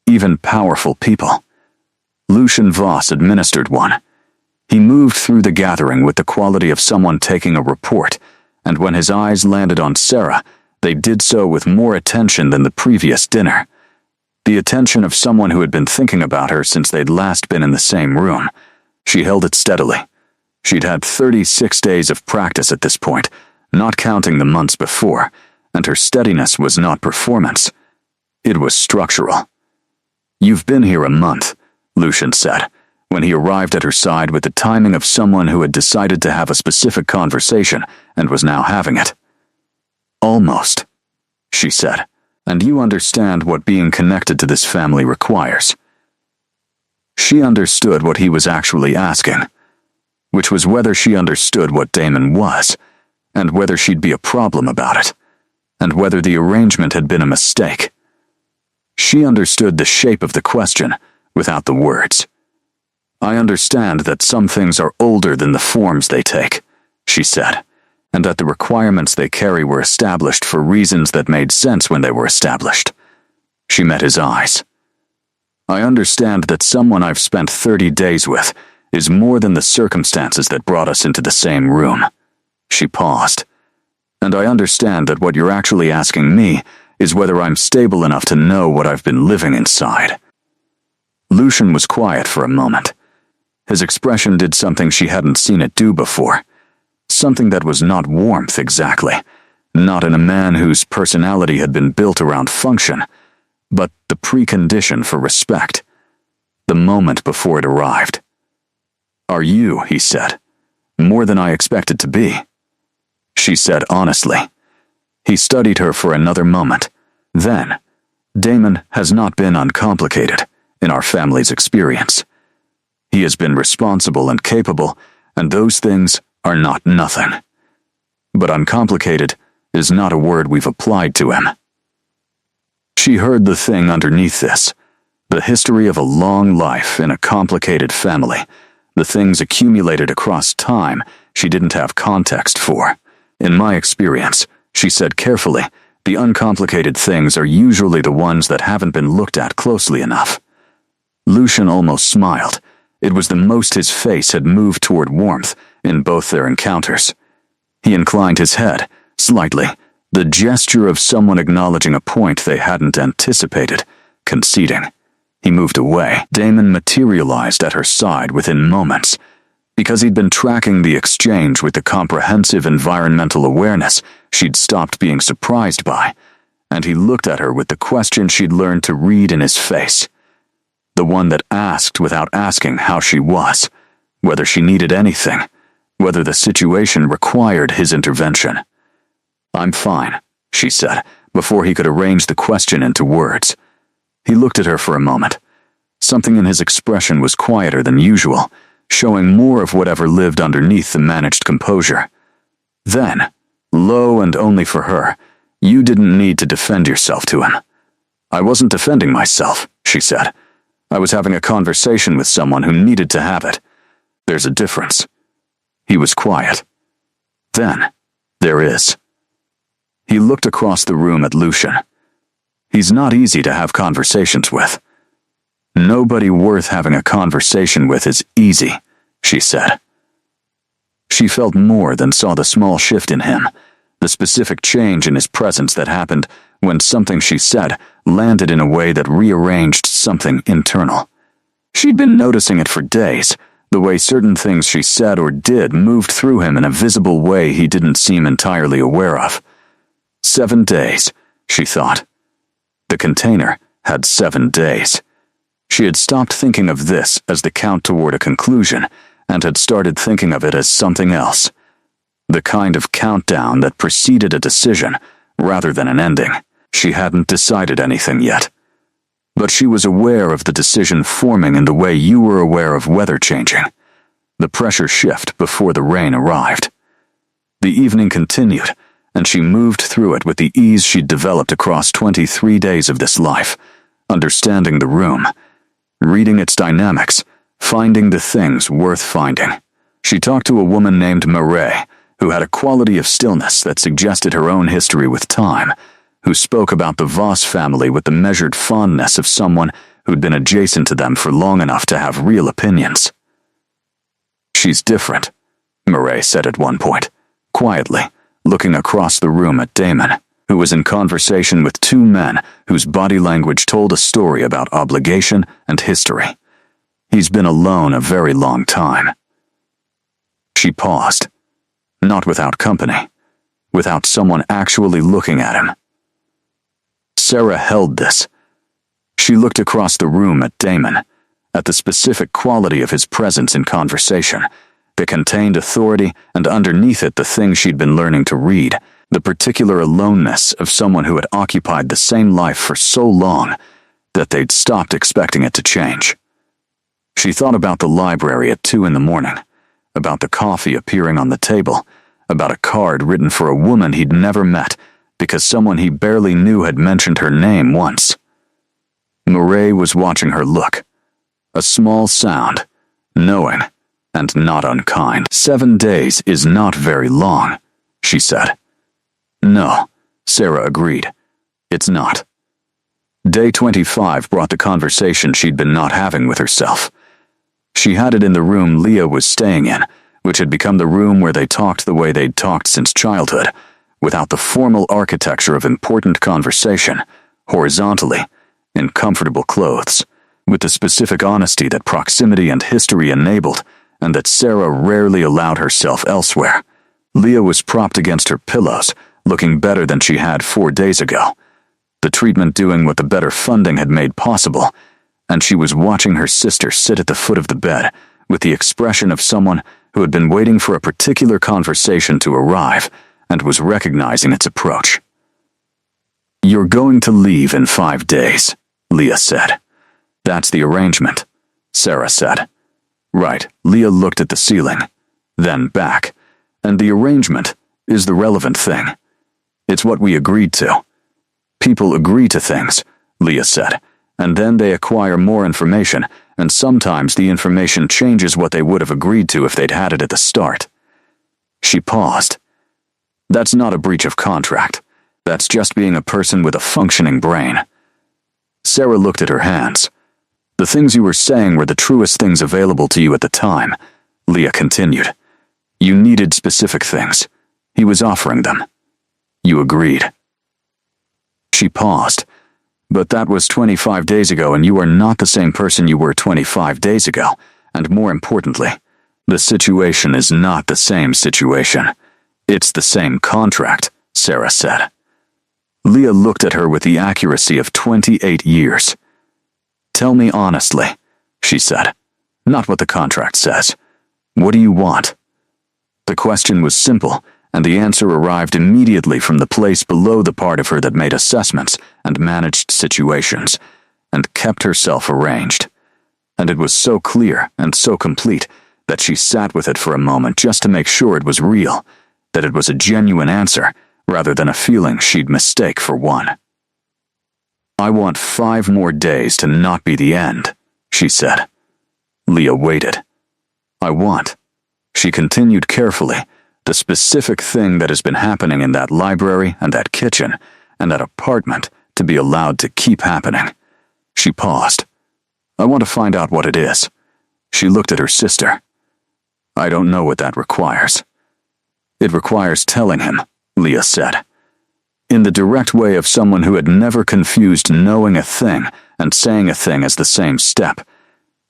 even powerful people. Lucian Voss administered one. He moved through the gathering with the quality of someone taking a report, and when his eyes landed on Sarah, they did so with more attention than the previous dinner. The attention of someone who had been thinking about her since they'd last been in the same room. She held it steadily. She'd had 36 days of practice at this point, not counting the months before, and her steadiness was not performance. It was structural. "You've been here a month," Lucian said, when he arrived at her side with the timing of someone who had decided to have a specific conversation and was now having it. "Almost," she said, "and you understand what being connected to this family requires." She understood what he was actually asking, which was whether she understood what Damon was, and whether she'd be a problem about it, and whether the arrangement had been a mistake. She understood the shape of the question without the words. "I understand that some things are older than the forms they take," she said, "and that the requirements they carry were established for reasons that made sense when they were established." She met his eyes. "I understand that someone I've spent 30 days with is more than the circumstances that brought us into the same room." She paused. "And I understand that what you're actually asking me is whether I'm stable enough to know what I've been living inside." Lucian was quiet for a moment. His expression did something she hadn't seen it do before. Something that was not warmth exactly, not in a man whose personality had been built around function, but the precondition for respect, the moment before it arrived. "Are you," he said, "more than I expected to be?" She said honestly. He studied her for another moment. Then, "Damon has not been uncomplicated in our family's experience. He has been responsible and capable, and those things are not nothing. But uncomplicated is not a word we've applied to him." She heard the thing underneath this, the history of a long life in a complicated family, the things accumulated across time she didn't have context for. "In my experience," she said carefully, "the uncomplicated things are usually the ones that haven't been looked at closely enough." Lucian almost smiled. It was the most his face had moved toward warmth in both their encounters. He inclined his head, slightly, the gesture of someone acknowledging a point they hadn't anticipated, conceding. He moved away. Damon materialized at her side within moments. Because he'd been tracking the exchange with the comprehensive environmental awareness she'd stopped being surprised by, and he looked at her with the question she'd learned to read in his face. The one that asked without asking how she was, whether she needed anything, whether the situation required his intervention. "I'm fine," she said, before he could arrange the question into words. He looked at her for a moment. Something in his expression was quieter than usual, showing more of whatever lived underneath the managed composure. Then, low and only for her, "You didn't need to defend yourself to him." "I wasn't defending myself," she said. "I was having a conversation with someone who needed to have it. There's a difference." He was quiet. "Then, there is." He looked across the room at Lucian. "He's not easy to have conversations with." "Nobody worth having a conversation with is easy," she said. She felt more than saw the small shift in him, the specific change in his presence that happened when something she said landed in a way that rearranged something internal. She'd been noticing it for days, the way certain things she said or did moved through him in a visible way he didn't seem entirely aware of. 7 days, she thought. The container had 7 days. She had stopped thinking of this as the count toward a conclusion and had started thinking of it as something else. The kind of countdown that preceded a decision rather than an ending. She hadn't decided anything yet. But she was aware of the decision forming in the way you were aware of weather changing. The pressure shift before the rain arrived. The evening continued, and she moved through it with the ease she'd developed across 23 days of this life, understanding the room, reading its dynamics, finding the things worth finding. She talked to a woman named Murray, who had a quality of stillness that suggested her own history with time, who spoke about the Voss family with the measured fondness of someone who'd been adjacent to them for long enough to have real opinions. "She's different," Murray said at one point, quietly, looking across the room at Damon, who was in conversation with 2 men whose body language told a story about obligation and history. "He's been alone a very long time." She paused, not without company, without someone actually looking at him. Sarah held this. She looked across the room at Damon, at the specific quality of his presence in conversation, the contained authority, and underneath it the thing she'd been learning to read, the particular aloneness of someone who had occupied the same life for so long that they'd stopped expecting it to change. She thought about the library at 2 in the morning, about the coffee appearing on the table, about a card written for a woman he'd never met because someone he barely knew had mentioned her name once. Murray was watching her look. A small sound, knowing, and not unkind. 7 days is not very long, she said. No, Sarah agreed. It's not. Day 25 brought the conversation she'd been not having with herself. She had it in the room Leah was staying in, which had become the room where they talked the way they'd talked since childhood, without the formal architecture of important conversation, horizontally, in comfortable clothes, with the specific honesty that proximity and history enabled, and that Sarah rarely allowed herself elsewhere. Leah was propped against her pillows, looking better than she had 4 days ago, the treatment doing what the better funding had made possible, and she was watching her sister sit at the foot of the bed with the expression of someone who had been waiting for a particular conversation to arrive and was recognizing its approach. "You're going to leave in 5 days, Leah said. "That's the arrangement," Sarah said. "Right." Leah looked at the ceiling, then back, "and the arrangement is the relevant thing. It's what we agreed to." "People agree to things," Leah said, "and then they acquire more information, and sometimes the information changes what they would have agreed to if they'd had it at the start." She paused. "That's not a breach of contract. That's just being a person with a functioning brain." Sarah looked at her hands. "The things you were saying were the truest things available to you at the time," Leah continued. "You needed specific things. He was offering them. You agreed." She paused, But that was 25 days ago, and you are not the same person you were 25 days ago. And more importantly, the situation is not the same situation. It's the same contract, Sarah said. Leah looked at her with the accuracy of 28 years. Tell me honestly, she said. Not what the contract says. What do you want? The question was simple, and the answer arrived immediately from the place below the part of her that made assessments and managed situations, and kept herself arranged. And it was so clear and so complete that she sat with it for a moment just to make sure it was real, that it was a genuine answer, rather than a feeling she'd mistake for one. I want 5 more days to not be the end, she said. Leah waited. I want, she continued carefully, the specific thing that has been happening in that library and that kitchen and that apartment to be allowed to keep happening. She paused. I want to find out what it is. She looked at her sister. I don't know what that requires. It requires telling him, Leah said, in the direct way of someone who had never confused knowing a thing and saying a thing as the same step.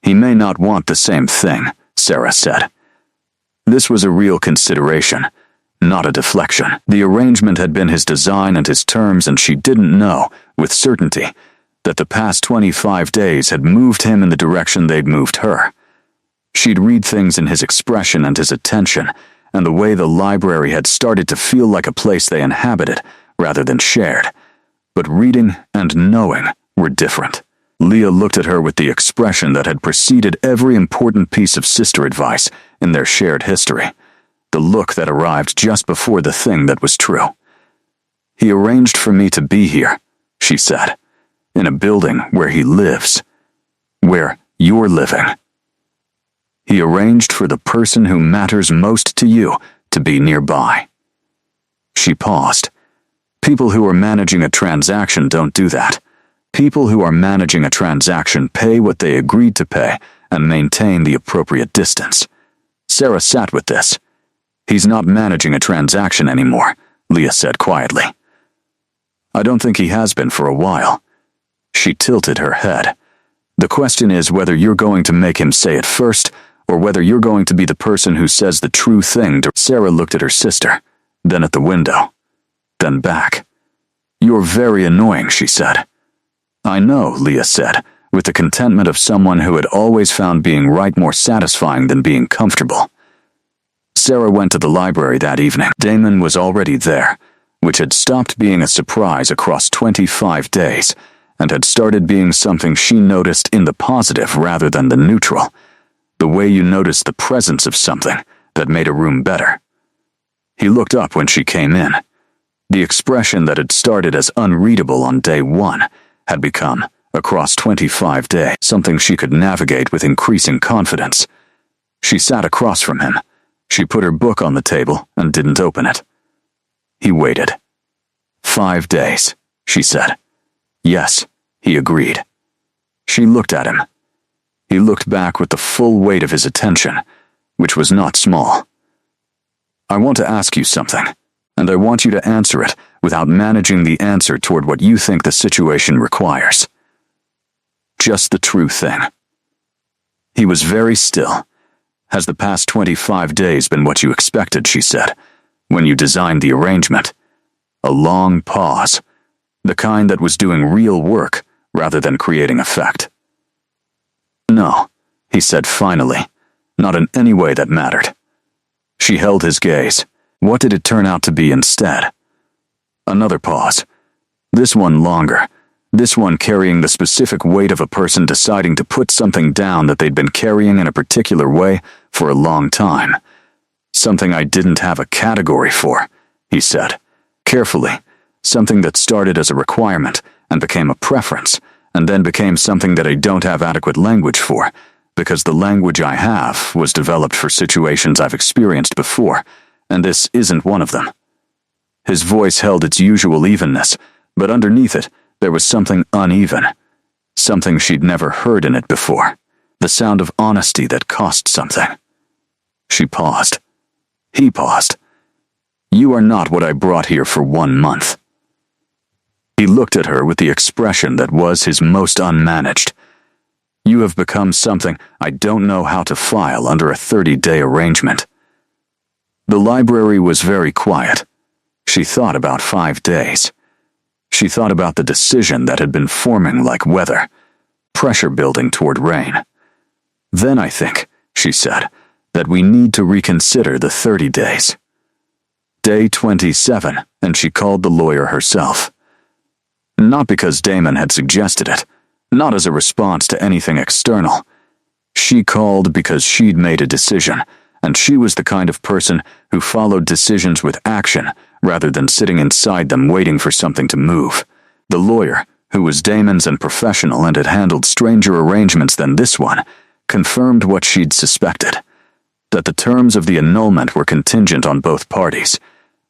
He may not want the same thing, Sarah said. This was a real consideration, not a deflection. The arrangement had been his design and his terms, and she didn't know, with certainty, that the past 25 days had moved him in the direction they'd moved her. She'd read things in his expression and his attention, and the way the library had started to feel like a place they inhabited rather than shared. But reading and knowing were different. Leah looked at her with the expression that had preceded every important piece of sister advice in their shared history, the look that arrived just before the thing that was true. He arranged for me to be here, she said, in a building where he lives, where you're living. He arranged for the person who matters most to you to be nearby. She paused. People who are managing a transaction don't do that. People who are managing a transaction pay what they agreed to pay and maintain the appropriate distance. Sarah sat with this. He's not managing a transaction anymore, Leah said quietly. I don't think he has been for a while. She tilted her head. The question is whether you're going to make him say it first, or whether you're going to be the person who says the true thing to. Sarah looked at her sister, then at the window, then back. You're very annoying, she said. I know, Leah said, with the contentment of someone who had always found being right more satisfying than being comfortable. Sarah went to the library that evening. Damon was already there, which had stopped being a surprise across 25 days, and had started being something she noticed in the positive rather than the neutral. The way you noticed the presence of something that made a room better. He looked up when she came in. The expression that had started as unreadable on day 1 had become, across 25 days, something she could navigate with increasing confidence. She sat across from him. She put her book on the table and didn't open it. He waited. 5 days, she said. Yes, he agreed. She looked at him. He looked back with the full weight of his attention, which was not small. I want to ask you something, and I want you to answer it without managing the answer toward what you think the situation requires. Just the true thing. He was very still. Has the past 25 days been what you expected, she said, when you designed the arrangement? A long pause, the kind that was doing real work rather than creating effect. No, he said finally, not in any way that mattered. She held his gaze. What did it turn out to be instead? Another pause. This one longer. This one carrying the specific weight of a person deciding to put something down that they'd been carrying in a particular way for a long time. Something I didn't have a category for, he said, carefully. Something that started as a requirement and became a preference, and then became something that I don't have adequate language for, because the language I have was developed for situations I've experienced before, and this isn't one of them. His voice held its usual evenness, but underneath it, there was something uneven, something she'd never heard in it before, the sound of honesty that cost something. She paused. He paused. You are not what I brought here for 1 month. He looked at her with the expression that was his most unmanaged. You have become something I don't know how to file under a 30-day arrangement. The library was very quiet. She thought about 5 days. She thought about the decision that had been forming like weather, pressure building toward rain. Then I think, she said, that we need to reconsider the 30 days. Day 27, and she called the lawyer herself. Not because Damon had suggested it, not as a response to anything external. She called because she'd made a decision, and she was the kind of person who followed decisions with action rather than sitting inside them waiting for something to move. The lawyer, who was Damon's and professional and had handled stranger arrangements than this one, confirmed what she'd suspected, that the terms of the annulment were contingent on both parties,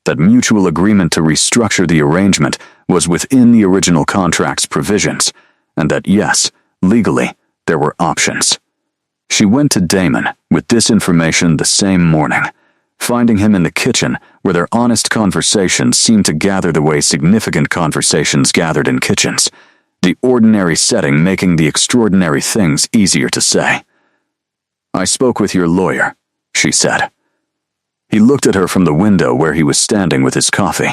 that mutual agreement to restructure the arrangement was within the original contract's provisions, and that yes, legally, there were options. She went to Damon with this information the same morning, finding him in the kitchen where their honest conversations seemed to gather the way significant conversations gathered in kitchens, the ordinary setting making the extraordinary things easier to say. I spoke with your lawyer, she said. He looked at her from the window where he was standing with his coffee.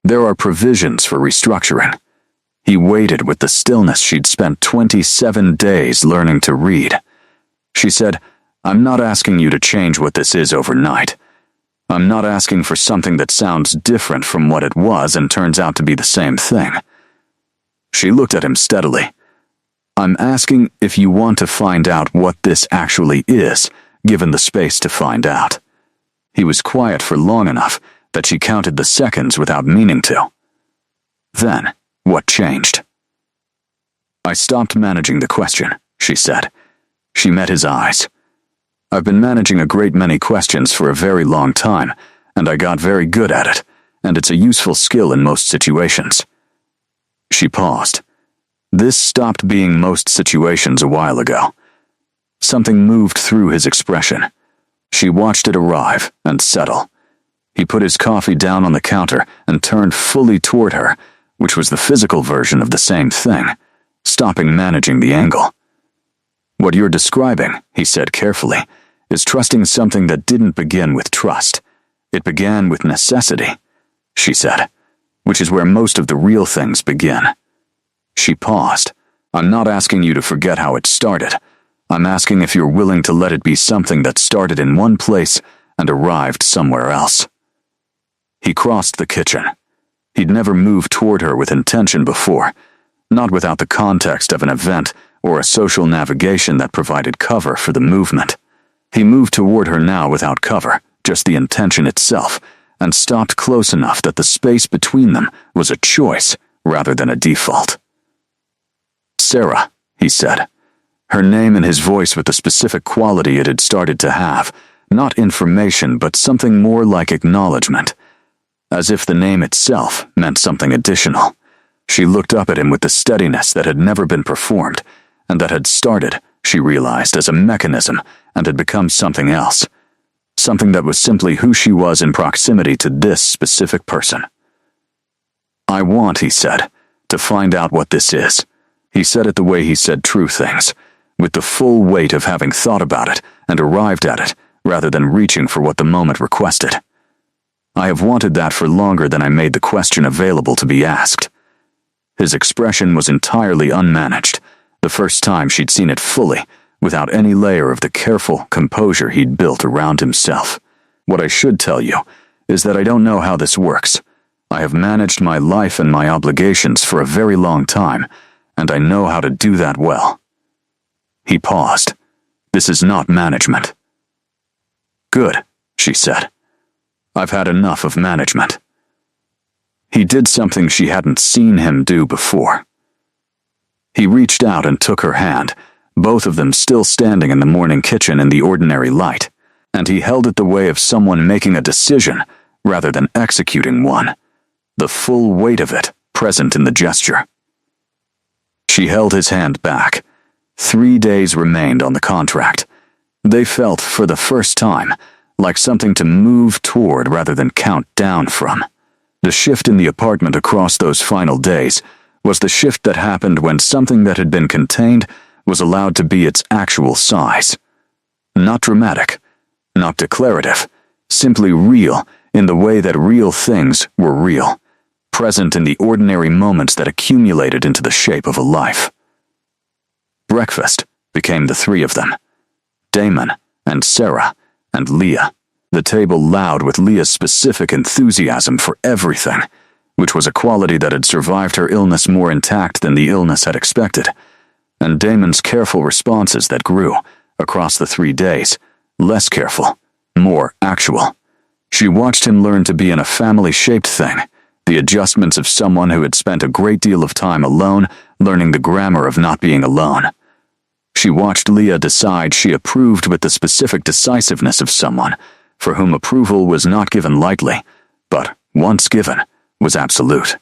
There are provisions for restructuring. He waited with the stillness she'd spent 27 days learning to read. She said, I'm not asking you to change what this is overnight. I'm not asking for something that sounds different from what it was and turns out to be the same thing. She looked at him steadily. I'm asking if you want to find out what this actually is, given the space to find out. He was quiet for long enough that she counted the seconds without meaning to. Then, what changed? I stopped managing the question, she said. She met his eyes. I've been managing a great many questions for a very long time, and I got very good at it, and it's a useful skill in most situations. She paused. This stopped being most situations a while ago. Something moved through his expression. She watched it arrive and settle. He put his coffee down on the counter and turned fully toward her, which was the physical version of the same thing, stopping managing the angle. What you're describing, he said carefully, is trusting something that didn't begin with trust. It began with necessity, she said, which is where most of the real things begin. She paused. I'm not asking you to forget how it started. I'm asking if you're willing to let it be something that started in one place and arrived somewhere else. He crossed the kitchen. He'd never moved toward her with intention before, not without the context of an event or a social navigation that provided cover for the movement. He moved toward her now without cover, just the intention itself, and stopped close enough that the space between them was a choice rather than a default. Sarah, he said, her name and his voice with the specific quality it had started to have, not information but something more like acknowledgement, as if the name itself meant something additional. She looked up at him with the steadiness that had never been performed, and that had started, she realized, as a mechanism and had become something else. Something that was simply who she was in proximity to this specific person. I want, he said, to find out what this is. He said it the way he said true things, with the full weight of having thought about it and arrived at it, rather than reaching for what the moment requested. I have wanted that for longer than I made the question available to be asked. His expression was entirely unmanaged, the first time she'd seen it fully, without any layer of the careful composure he'd built around himself. What I should tell you is that I don't know how this works. I have managed my life and my obligations for a very long time, and I know how to do that well. He paused. This is not management. Good, she said. I've had enough of management. He did something she hadn't seen him do before. He reached out and took her hand, both of them still standing in the morning kitchen in the ordinary light, and he held it the way of someone making a decision rather than executing one, the full weight of it present in the gesture. She held his hand back. 3 days remained on the contract. They felt, for the first time, like something to move toward rather than count down from. The shift in the apartment across those final days was the shift that happened when something that had been contained was allowed to be its actual size. Not dramatic, not declarative, simply real in the way that real things were real, present in the ordinary moments that accumulated into the shape of a life. Breakfast became the three of them, Damon and Sarah and Leah, the table loud with Leah's specific enthusiasm for everything, which was a quality that had survived her illness more intact than the illness had expected, and Damon's careful responses that grew, across the 3 days, less careful, more actual. She watched him learn to be in a family-shaped thing, the adjustments of someone who had spent a great deal of time alone, learning the grammar of not being alone. She watched Leah decide she approved with the specific decisiveness of someone for whom approval was not given lightly, but, once given, was absolute.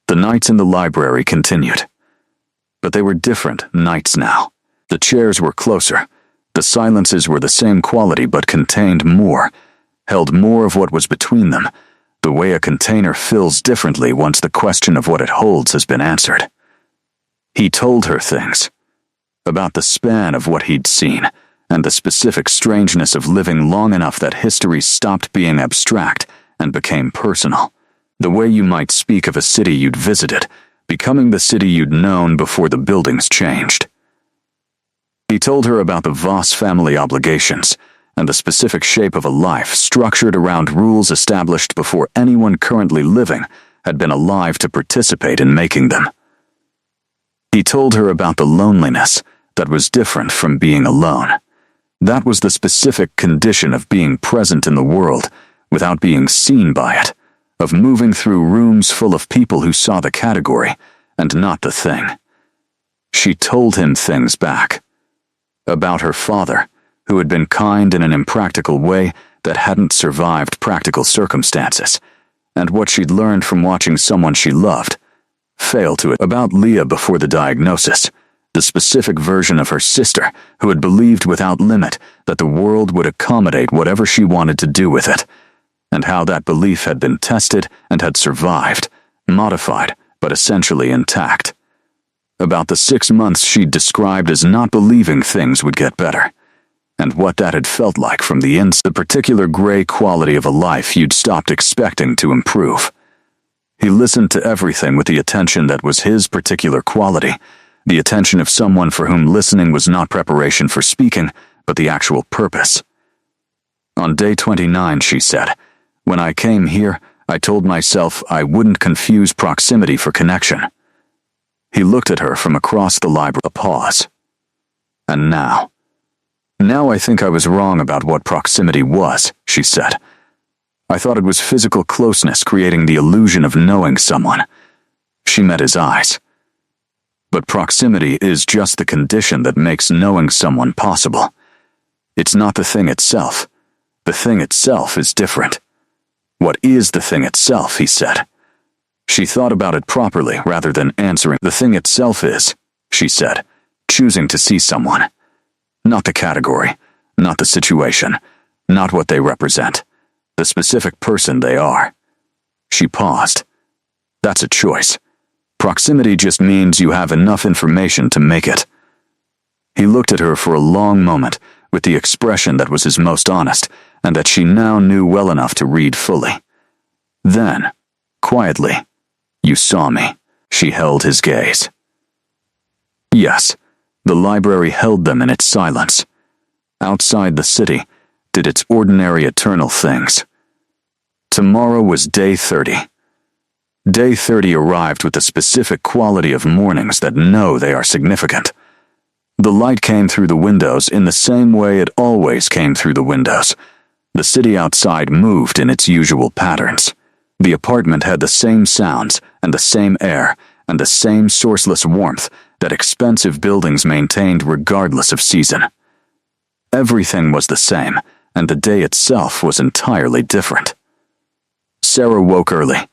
The nights in the library continued. But they were different nights now. The chairs were closer. The silences were the same quality but contained more, held more of what was between them, the way a container fills differently once the question of what it holds has been answered. He told her things about the span of what he'd seen, and the specific strangeness of living long enough that history stopped being abstract and became personal. The way you might speak of a city you'd visited, becoming the city you'd known before the buildings changed. He told her about the Voss family obligations, and the specific shape of a life structured around rules established before anyone currently living had been alive to participate in making them. He told her about the loneliness that was different from being alone. That was the specific condition of being present in the world without being seen by it, of moving through rooms full of people who saw the category and not the thing. She told him things back. About her father, who had been kind in an impractical way that hadn't survived practical circumstances, and what she'd learned from watching someone she loved fail to it. About Leah before the diagnosis, the specific version of her sister who had believed without limit that the world would accommodate whatever she wanted to do with it, and how that belief had been tested and had survived, modified, but essentially intact. About the 6 months she'd described as not believing things would get better, and what that had felt like from the inside, the particular gray quality of a life you'd stopped expecting to improve. He listened to everything with the attention that was his particular quality, the attention of someone for whom listening was not preparation for speaking, but the actual purpose. On day 29, she said, "When I came here, I told myself I wouldn't confuse proximity for connection." He looked at her from across the library. A pause. "And now I think I was wrong about what proximity was," she said. "I thought it was physical closeness creating the illusion of knowing someone." She met his eyes. "But proximity is just the condition that makes knowing someone possible. It's not the thing itself. The thing itself is different." "What is the thing itself?" he said. She thought about it properly rather than answering. "The thing itself is," she said, "choosing to see someone. Not the category, not the situation, not what they represent, the specific person they are." She paused. "That's a choice. Proximity just means you have enough information to make it." He looked at her for a long moment with the expression that was his most honest and that she now knew well enough to read fully. Then, quietly, "You saw me." She held his gaze. Yes, the library held them in its silence. Outside the city, did its ordinary eternal things. Tomorrow was day 30. Day 30 arrived with the specific quality of mornings that know they are significant. The light came through the windows in the same way it always came through the windows. The city outside moved in its usual patterns. The apartment had the same sounds and the same air and the same sourceless warmth that expensive buildings maintained regardless of season. Everything was the same, and the day itself was entirely different. Sarah woke early.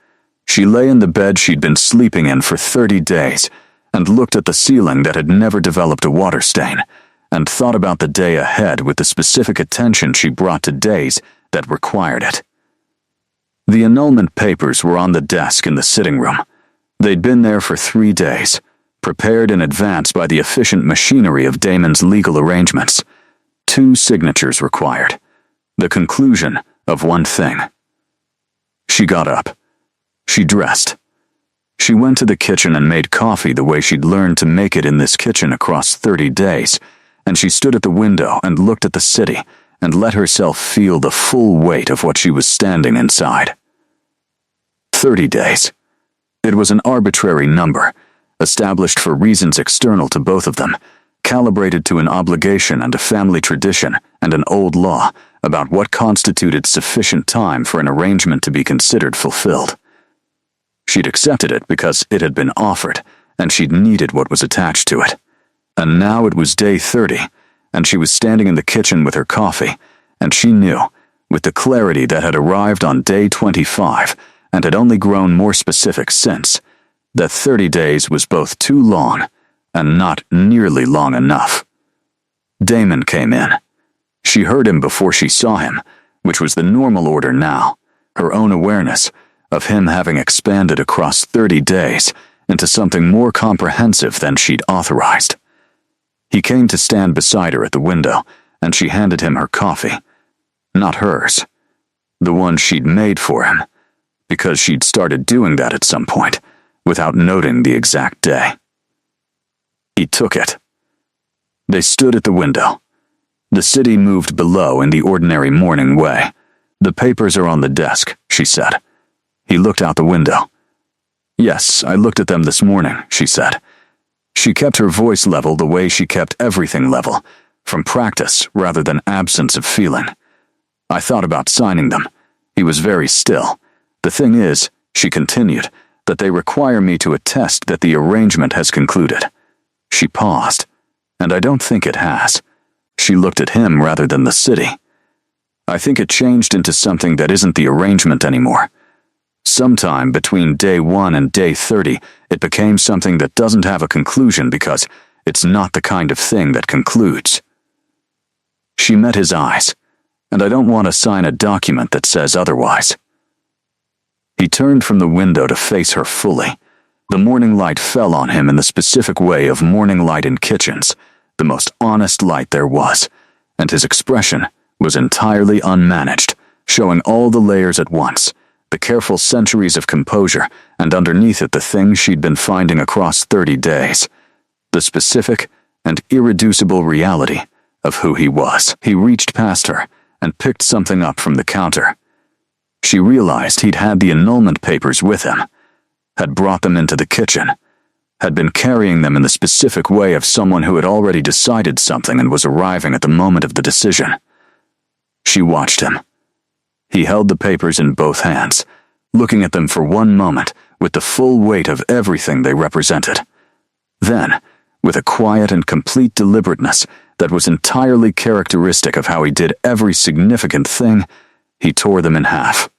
She lay in the bed she'd been sleeping in for 30 days and looked at the ceiling that had never developed a water stain and thought about the day ahead with the specific attention she brought to days that required it. The annulment papers were on the desk in the sitting room. They'd been there for 3 days, prepared in advance by the efficient machinery of Damon's legal arrangements. 2 signatures required. The conclusion of one thing. She got up. She dressed. She went to the kitchen and made coffee the way she'd learned to make it in this kitchen across 30 days, and she stood at the window and looked at the city and let herself feel the full weight of what she was standing inside. 30 days. It was an arbitrary number, established for reasons external to both of them, calibrated to an obligation and a family tradition and an old law about what constituted sufficient time for an arrangement to be considered fulfilled. She'd accepted it because it had been offered, and she'd needed what was attached to it. And now it was day 30, and she was standing in the kitchen with her coffee, and she knew, with the clarity that had arrived on day 25, and had only grown more specific since, that 30 days was both too long and not nearly long enough. Damon came in. She heard him before she saw him, which was the normal order now, her own awareness of him having expanded across 30 days into something more comprehensive than she'd authorized. He came to stand beside her at the window, and she handed him her coffee. Not hers. The one she'd made for him, because she'd started doing that at some point, without noting the exact day. He took it. They stood at the window. The city moved below in the ordinary morning way. "The papers are on the desk," she said. He looked out the window. "Yes, I looked at them this morning," she said. She kept her voice level the way she kept everything level, from practice rather than absence of feeling. "I thought about signing them." He was very still. "The thing is," she continued, "that they require me to attest that the arrangement has concluded." She paused, and I don't think it has. She looked at him rather than the city. "I think it changed into something that isn't the arrangement anymore. Sometime between day 1 and day 30, it became something that doesn't have a conclusion because it's not the kind of thing that concludes." She met his eyes, and I don't want to sign a document that says otherwise. He turned from the window to face her fully. The morning light fell on him in the specific way of morning light in kitchens, the most honest light there was, and his expression was entirely unmanaged, showing all the layers at once, the careful centuries of composure, and underneath it the things she'd been finding across 30 days, the specific and irreducible reality of who he was. He reached past her and picked something up from the counter. She realized he'd had the annulment papers with him, had brought them into the kitchen, had been carrying them in the specific way of someone who had already decided something and was arriving at the moment of the decision. She watched him. He held the papers in both hands, looking at them for one moment with the full weight of everything they represented. Then, with a quiet and complete deliberateness that was entirely characteristic of how he did every significant thing, he tore them in half.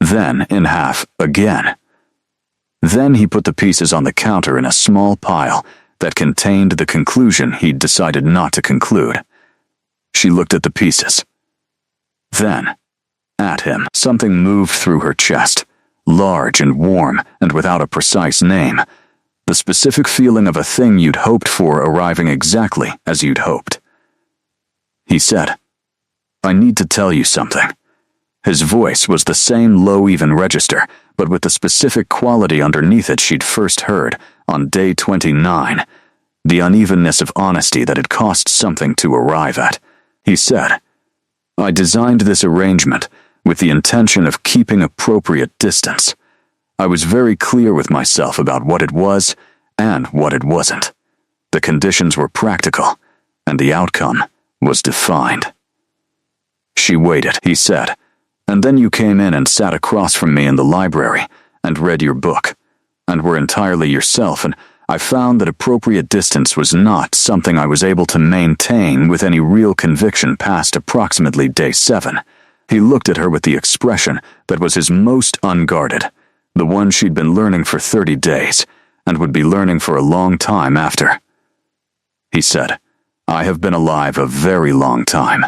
Then in half again. Then he put the pieces on the counter in a small pile that contained the conclusion he'd decided not to conclude. She looked at the pieces. Then, at him, something moved through her chest, large and warm and without a precise name, the specific feeling of a thing you'd hoped for arriving exactly as you'd hoped. He said, "I need to tell you something." His voice was the same low even register, but with the specific quality underneath it she'd first heard on day 29, the unevenness of honesty that had cost something to arrive at. He said, "I designed this arrangement with the intention of keeping appropriate distance. I was very clear with myself about what it was and what it wasn't. The conditions were practical, and the outcome was defined." She waited, he said, "and then you came in and sat across from me in the library and read your book, and were entirely yourself, and I found that appropriate distance was not something I was able to maintain with any real conviction past approximately day 7. He looked at her with the expression that was his most unguarded, the one she'd been learning for 30 days, and would be learning for a long time after. He said, "I have been alive a very long time.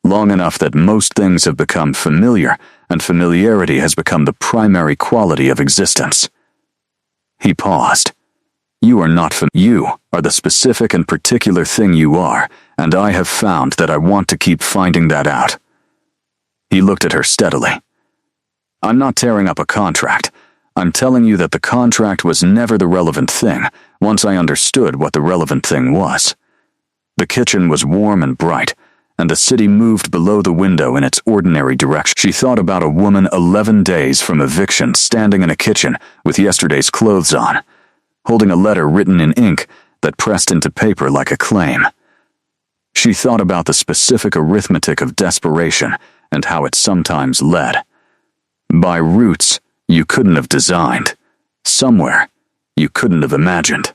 long enough that most things have become familiar, and familiarity has become the primary quality of existence. He paused. You are not you are the specific and particular thing you are, and I have found that I want to keep finding that out. He looked at her steadily. I'm not tearing up a contract. I'm telling you that the contract was never the relevant thing, once I understood what the relevant thing was. The kitchen was warm and bright, and the city moved below the window in its ordinary direction. She thought about a woman 11 days from eviction standing in a kitchen with yesterday's clothes on, holding a letter written in ink that pressed into paper like a claim. She thought about the specific arithmetic of desperation and how it sometimes led. By routes you couldn't have designed, somewhere you couldn't have imagined.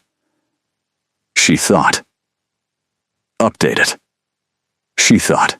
She thought. Update it. She thought.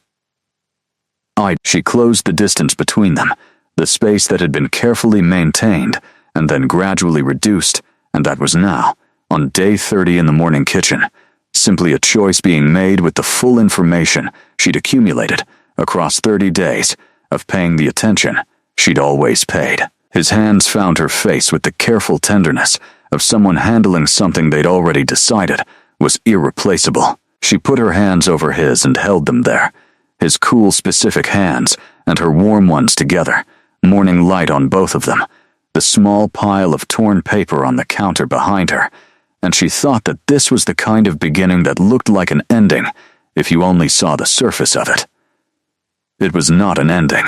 She closed the distance between them, the space that had been carefully maintained and then gradually reduced, and that was now, on day 30 in the morning kitchen, simply a choice being made with the full information she'd accumulated across 30 days of paying the attention she'd always paid. His hands found her face with the careful tenderness of someone handling something they'd already decided was irreplaceable. She put her hands over his and held them there, his cool, specific hands and her warm ones together, morning light on both of them, the small pile of torn paper on the counter behind her, and she thought that this was the kind of beginning that looked like an ending if you only saw the surface of it. It was not an ending.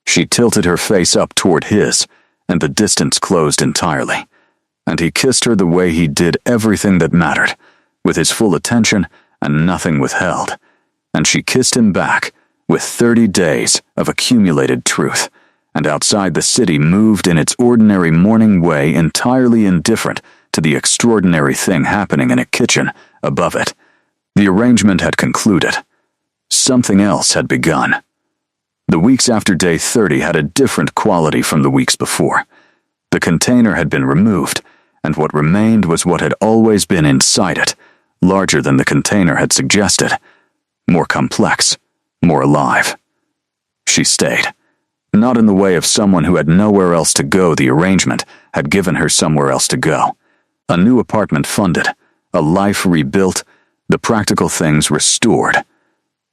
She tilted her face up toward his, and the distance closed entirely, and he kissed her the way he did everything that mattered, with his full attention and nothing withheld, and she kissed him back with 30 days of accumulated truth, and outside the city moved in its ordinary morning way, entirely indifferent to the extraordinary thing happening in a kitchen above it. The arrangement had concluded. Something else had begun. The weeks after day 30 had a different quality from the weeks before. The container had been removed, and what remained was what had always been inside it, larger than the container had suggested, more complex, more alive. She stayed. Not in the way of someone who had nowhere else to go. The arrangement had given her somewhere else to go. A new apartment funded, a life rebuilt, the practical things restored.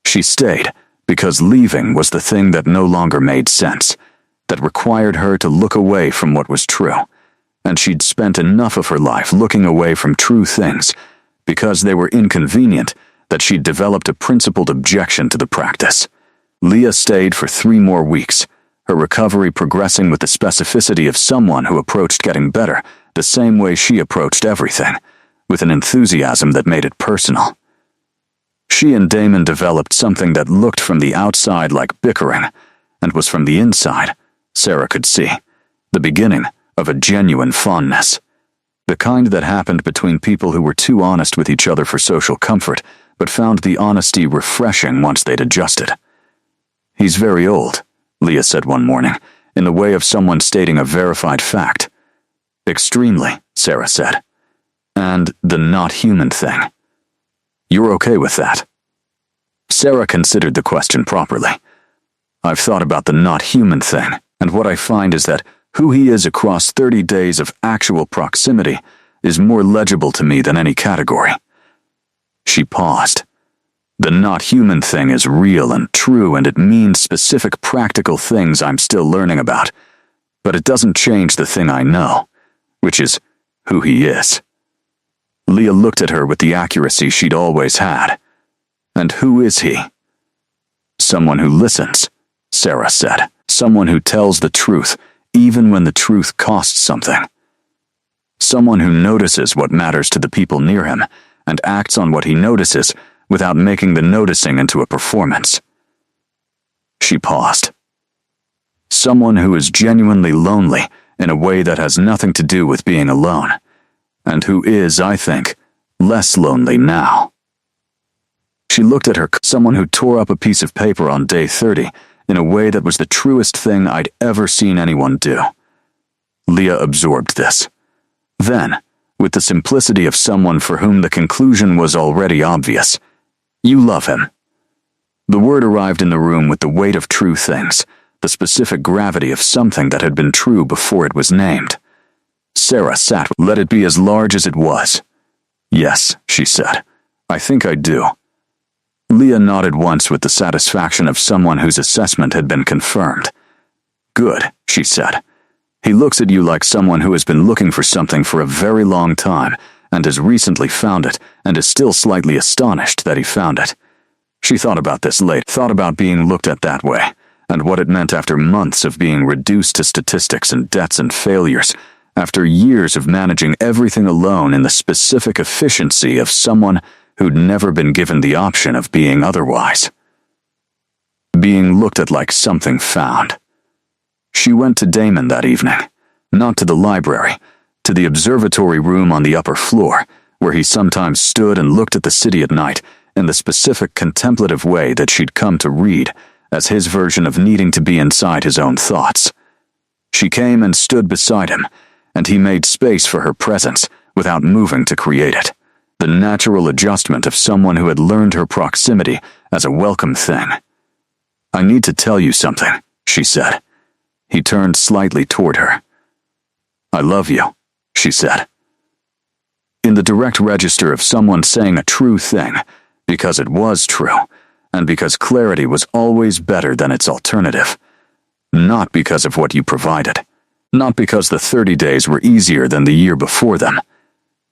She stayed because leaving was the thing that no longer made sense, that required her to look away from what was true, and she'd spent enough of her life looking away from true things because they were inconvenient that she'd developed a principled objection to the practice. Leah stayed for 3 more weeks, her recovery progressing with the specificity of someone who approached getting better the same way she approached everything, with an enthusiasm that made it personal. She and Damon developed something that looked from the outside like bickering, and was from the inside, Sarah could see, the beginning of a genuine fondness. The kind that happened between people who were too honest with each other for social comfort, but found the honesty refreshing once they'd adjusted. He's very old, Leah said one morning, in the way of someone stating a verified fact. Extremely, Sarah said. And the not human thing. You're okay with that? Sarah considered the question properly. I've thought about the not human thing, and what I find is that who he is across 30 days of actual proximity is more legible to me than any category. She paused. The not human thing is real and true, and it means specific practical things I'm still learning about, but it doesn't change the thing I know, which is who he is. Leah looked at her with the accuracy she'd always had. And who is he? Someone who listens, Sarah said. Someone who tells the truth, even when the truth costs something. Someone who notices what matters to the people near him, and acts on what he notices without making the noticing into a performance. She paused. Someone who is genuinely lonely in a way that has nothing to do with being alone, and who is, I think, less lonely now. She looked at her, someone who tore up a piece of paper on day 30 in a way that was the truest thing I'd ever seen anyone do. Leah absorbed this. Then, with the simplicity of someone for whom the conclusion was already obvious, you love him. The word arrived in the room with the weight of true things, the specific gravity of something that had been true before it was named. Sarah sat. Let it be as large as it was. Yes, she said. I think I do. Leah nodded once with the satisfaction of someone whose assessment had been confirmed. Good, she said. He looks at you like someone who has been looking for something for a very long time and has recently found it and is still slightly astonished that he found it. She thought about this later, thought about being looked at that way, and what it meant after months of being reduced to statistics and debts and failures, after years of managing everything alone in the specific efficiency of someone who'd never been given the option of being otherwise. Being looked at like something found. She went to Damon that evening, not to the library, to the observatory room on the upper floor, where he sometimes stood and looked at the city at night in the specific contemplative way that she'd come to read as his version of needing to be inside his own thoughts. She came and stood beside him, and he made space for her presence without moving to create it, the natural adjustment of someone who had learned her proximity as a welcome thing. I need to tell you something, she said. He turned slightly toward her. I love you, she said. In the direct register of someone saying a true thing, because it was true, and because clarity was always better than its alternative. Not because of what you provided. Not because the 30 days were easier than the year before them.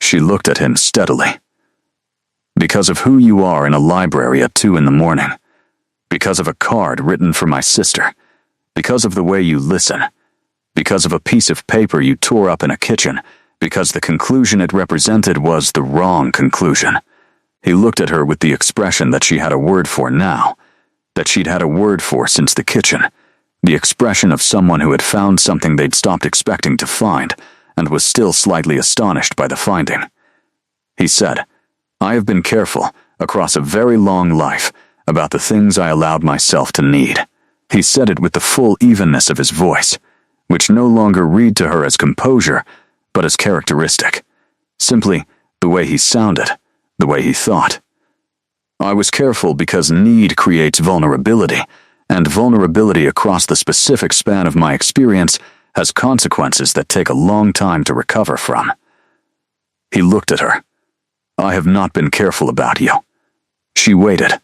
She looked at him steadily. Because of who you are in a library at 2 a.m. Because of a card written for my sister. Because of the way you listen. Because of a piece of paper you tore up in a kitchen. Because the conclusion it represented was the wrong conclusion. He looked at her with the expression that she had a word for now, that she'd had a word for since the kitchen, the expression of someone who had found something they'd stopped expecting to find and was still slightly astonished by the finding. He said, I have been careful, across a very long life, about the things I allowed myself to need. He said it with the full evenness of his voice, which no longer read to her as composure, but as characteristic. Simply the way he sounded. The way he thought. I was careful because need creates vulnerability, and vulnerability across the specific span of my experience has consequences that take a long time to recover from. He looked at her. I have not been careful about you. She waited.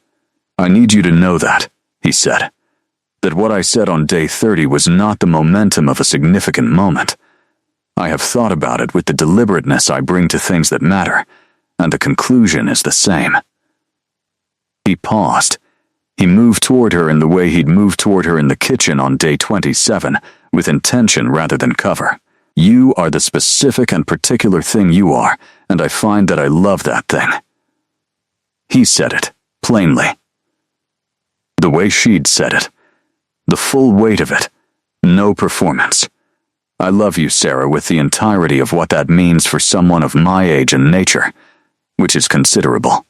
I need you to know that, he said. That what I said on day 30 was not the momentum of a significant moment. I have thought about it with the deliberateness I bring to things that matter, and the conclusion is the same. He paused. He moved toward her in the way he'd moved toward her in the kitchen on day 27, with intention rather than cover. You are the specific and particular thing you are, and I find that I love that thing. He said it, plainly. The way she'd said it. The full weight of it. No performance. I love you, Sarah, with the entirety of what that means for someone of my age and nature. Which is considerable.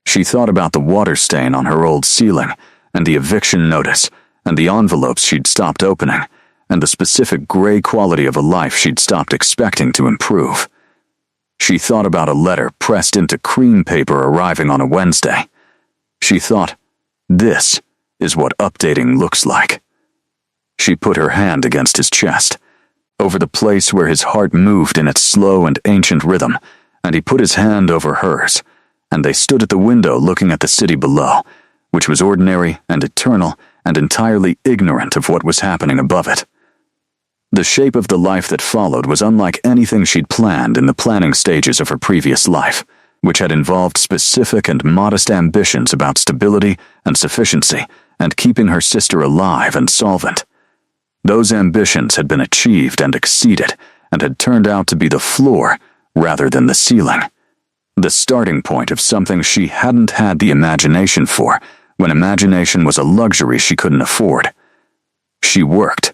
She thought about the water stain on her old ceiling, and the eviction notice, and the envelopes she'd stopped opening, and the specific gray quality of a life she'd stopped expecting to improve. She thought about a letter pressed into cream paper arriving on a Wednesday. She thought, this is what updating looks like. She put her hand against his chest, over the place where his heart moved in its slow and ancient rhythm, and he put his hand over hers, and they stood at the window looking at the city below, which was ordinary and eternal and entirely ignorant of what was happening above it. The shape of the life that followed was unlike anything she'd planned in the planning stages of her previous life, which had involved specific and modest ambitions about stability and sufficiency and keeping her sister alive and solvent. Those ambitions had been achieved and exceeded and had turned out to be the floor rather than the ceiling, the starting point of something she hadn't had the imagination for, when imagination was a luxury she couldn't afford. She worked,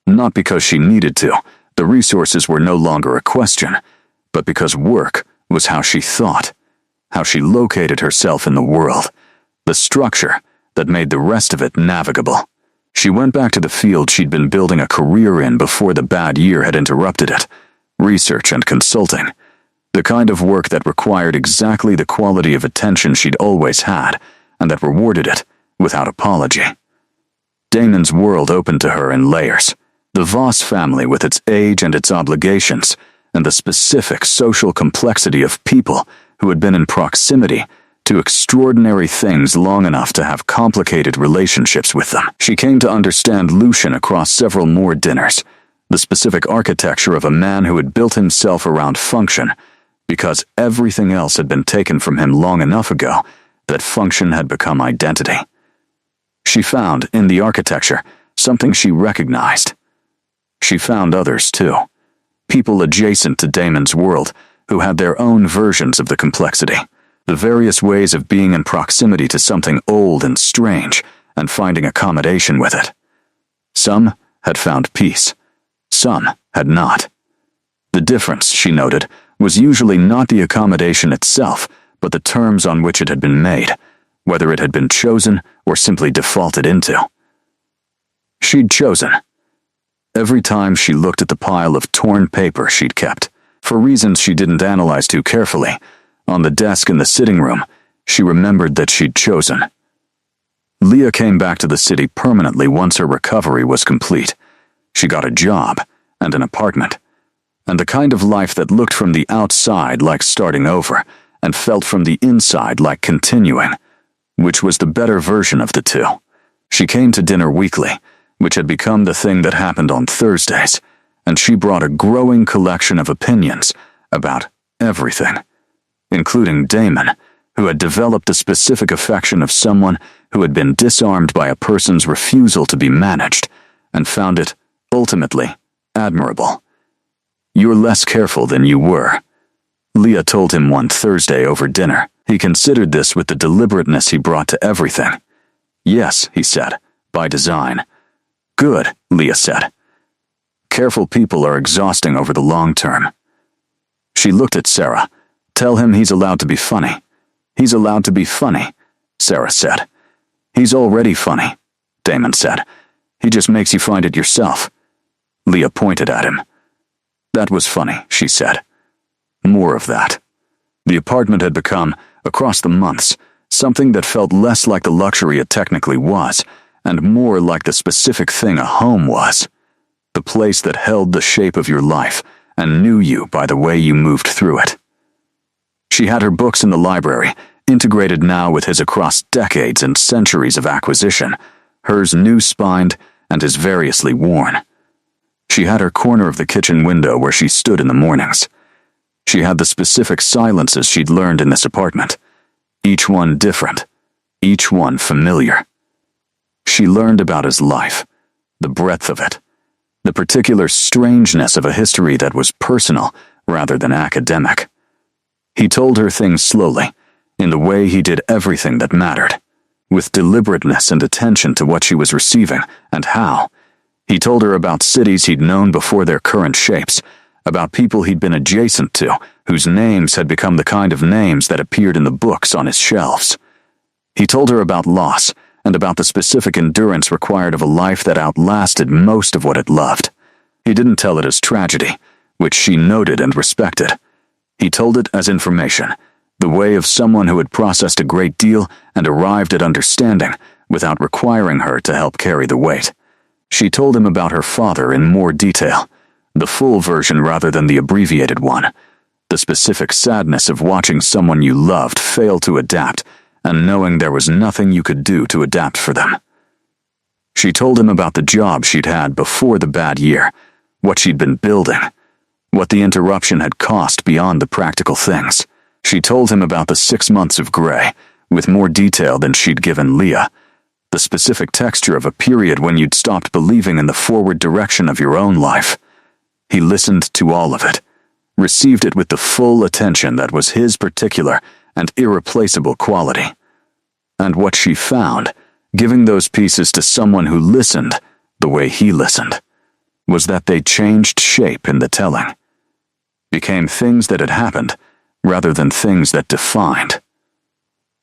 not because she needed to, the resources were no longer a question, but because work was how she thought, how she located herself in the world, the structure that made the rest of it navigable. She went back to the field she'd been building a career in before the bad year had interrupted it. Research and consulting, the kind of work that required exactly the quality of attention she'd always had, and that rewarded it, without apology. Damon's world opened to her in layers. The Voss family with its age and its obligations, and the specific social complexity of people who had been in proximity to extraordinary things long enough to have complicated relationships with them. She came to understand Lucian across several more dinners, the specific architecture of a man who had built himself around function, because everything else had been taken from him long enough ago that function had become identity. She found, in the architecture, something she recognized. She found others, too. People adjacent to Damon's world who had their own versions of the complexity, the various ways of being in proximity to something old and strange and finding accommodation with it. Some had found peace. Some had not. The difference, she noted, was usually not the accommodation itself, but the terms on which it had been made, whether it had been chosen or simply defaulted into. She'd chosen. Every time she looked at the pile of torn paper she'd kept, for reasons she didn't analyze too carefully, on the desk in the sitting room, she remembered that she'd chosen. Leah came back to the city permanently once her recovery was complete. She got a job and an apartment, and the kind of life that looked from the outside like starting over and felt from the inside like continuing, which was the better version of the two. She came to dinner weekly, which had become the thing that happened on Thursdays, and she brought a growing collection of opinions about everything, including Damon, who had developed the specific affection of someone who had been disarmed by a person's refusal to be managed, and found it, ultimately, admirable. "You're less careful than you were," Leah told him one Thursday over dinner. He considered this with the deliberateness he brought to everything. "Yes," he said, "by design." "Good," Leah said. "Careful people are exhausting over the long term." She looked at Sarah. "Tell him he's allowed to be funny." "He's allowed to be funny," Sarah said. "He's already funny," Damon said. "He just makes you find it yourself." Leah pointed at him. "That was funny," she said. More of that. The apartment had become, across the months, something that felt less like the luxury it technically was, and more like the specific thing a home was. The place that held the shape of your life and knew you by the way you moved through it. She had her books in the library, integrated now with his across decades and centuries of acquisition, hers new-spined and his variously worn. She had her corner of the kitchen window where she stood in the mornings. She had the specific silences she'd learned in this apartment, each one different, each one familiar. She learned about his life, the breadth of it, the particular strangeness of a history that was personal rather than academic. He told her things slowly, in the way he did everything that mattered, with deliberateness and attention to what she was receiving and how. He told her about cities he'd known before their current shapes, about people he'd been adjacent to, whose names had become the kind of names that appeared in the books on his shelves. He told her about loss, and about the specific endurance required of a life that outlasted most of what it loved. He didn't tell it as tragedy, which she noted and respected. He told it as information, the way of someone who had processed a great deal and arrived at understanding without requiring her to help carry the weight. She told him about her father in more detail, the full version rather than the abbreviated one, the specific sadness of watching someone you loved fail to adapt and knowing there was nothing you could do to adapt for them. She told him about the job she'd had before the bad year, what she'd been building, what the interruption had cost beyond the practical things. She told him about the 6 months of gray, with more detail than she'd given Leah, the specific texture of a period when you'd stopped believing in the forward direction of your own life. He listened to all of it, received it with the full attention that was his particular and irreplaceable quality. And what she found, giving those pieces to someone who listened the way he listened, was that they changed shape in the telling, became things that had happened rather than things that defined.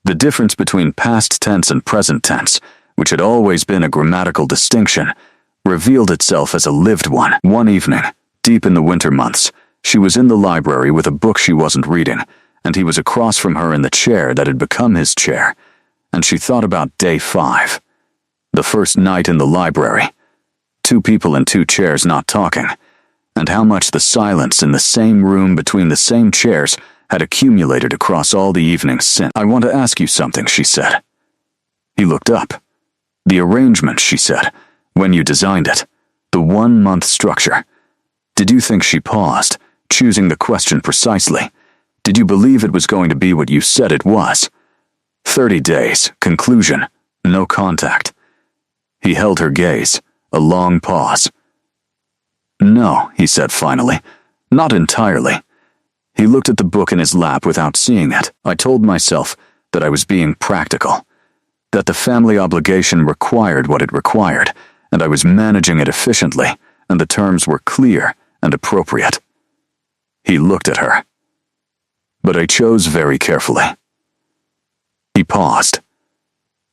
The difference between past tense and present tense, which had always been a grammatical distinction, revealed itself as a lived one. One evening, deep in the winter months, she was in the library with a book she wasn't reading, and he was across from her in the chair that had become his chair, and she thought about day 5. The first night in the library. 2 people in 2 chairs not talking, and how much the silence in the same room between the same chairs had accumulated across all the evenings since. "I want to ask you something," she said. He looked up. "The arrangement," she said, "when you designed it, the 1-month structure. Did you think," she paused, choosing the question precisely, "did you believe it was going to be what you said it was? 30 days, conclusion, no contact." He held her gaze, a long pause. "No," he said finally, "not entirely." He looked at the book in his lap without seeing it. "I told myself that I was being practical, that the family obligation required what it required, and I was managing it efficiently, and the terms were clear and appropriate." He looked at her. "But I chose very carefully." He paused.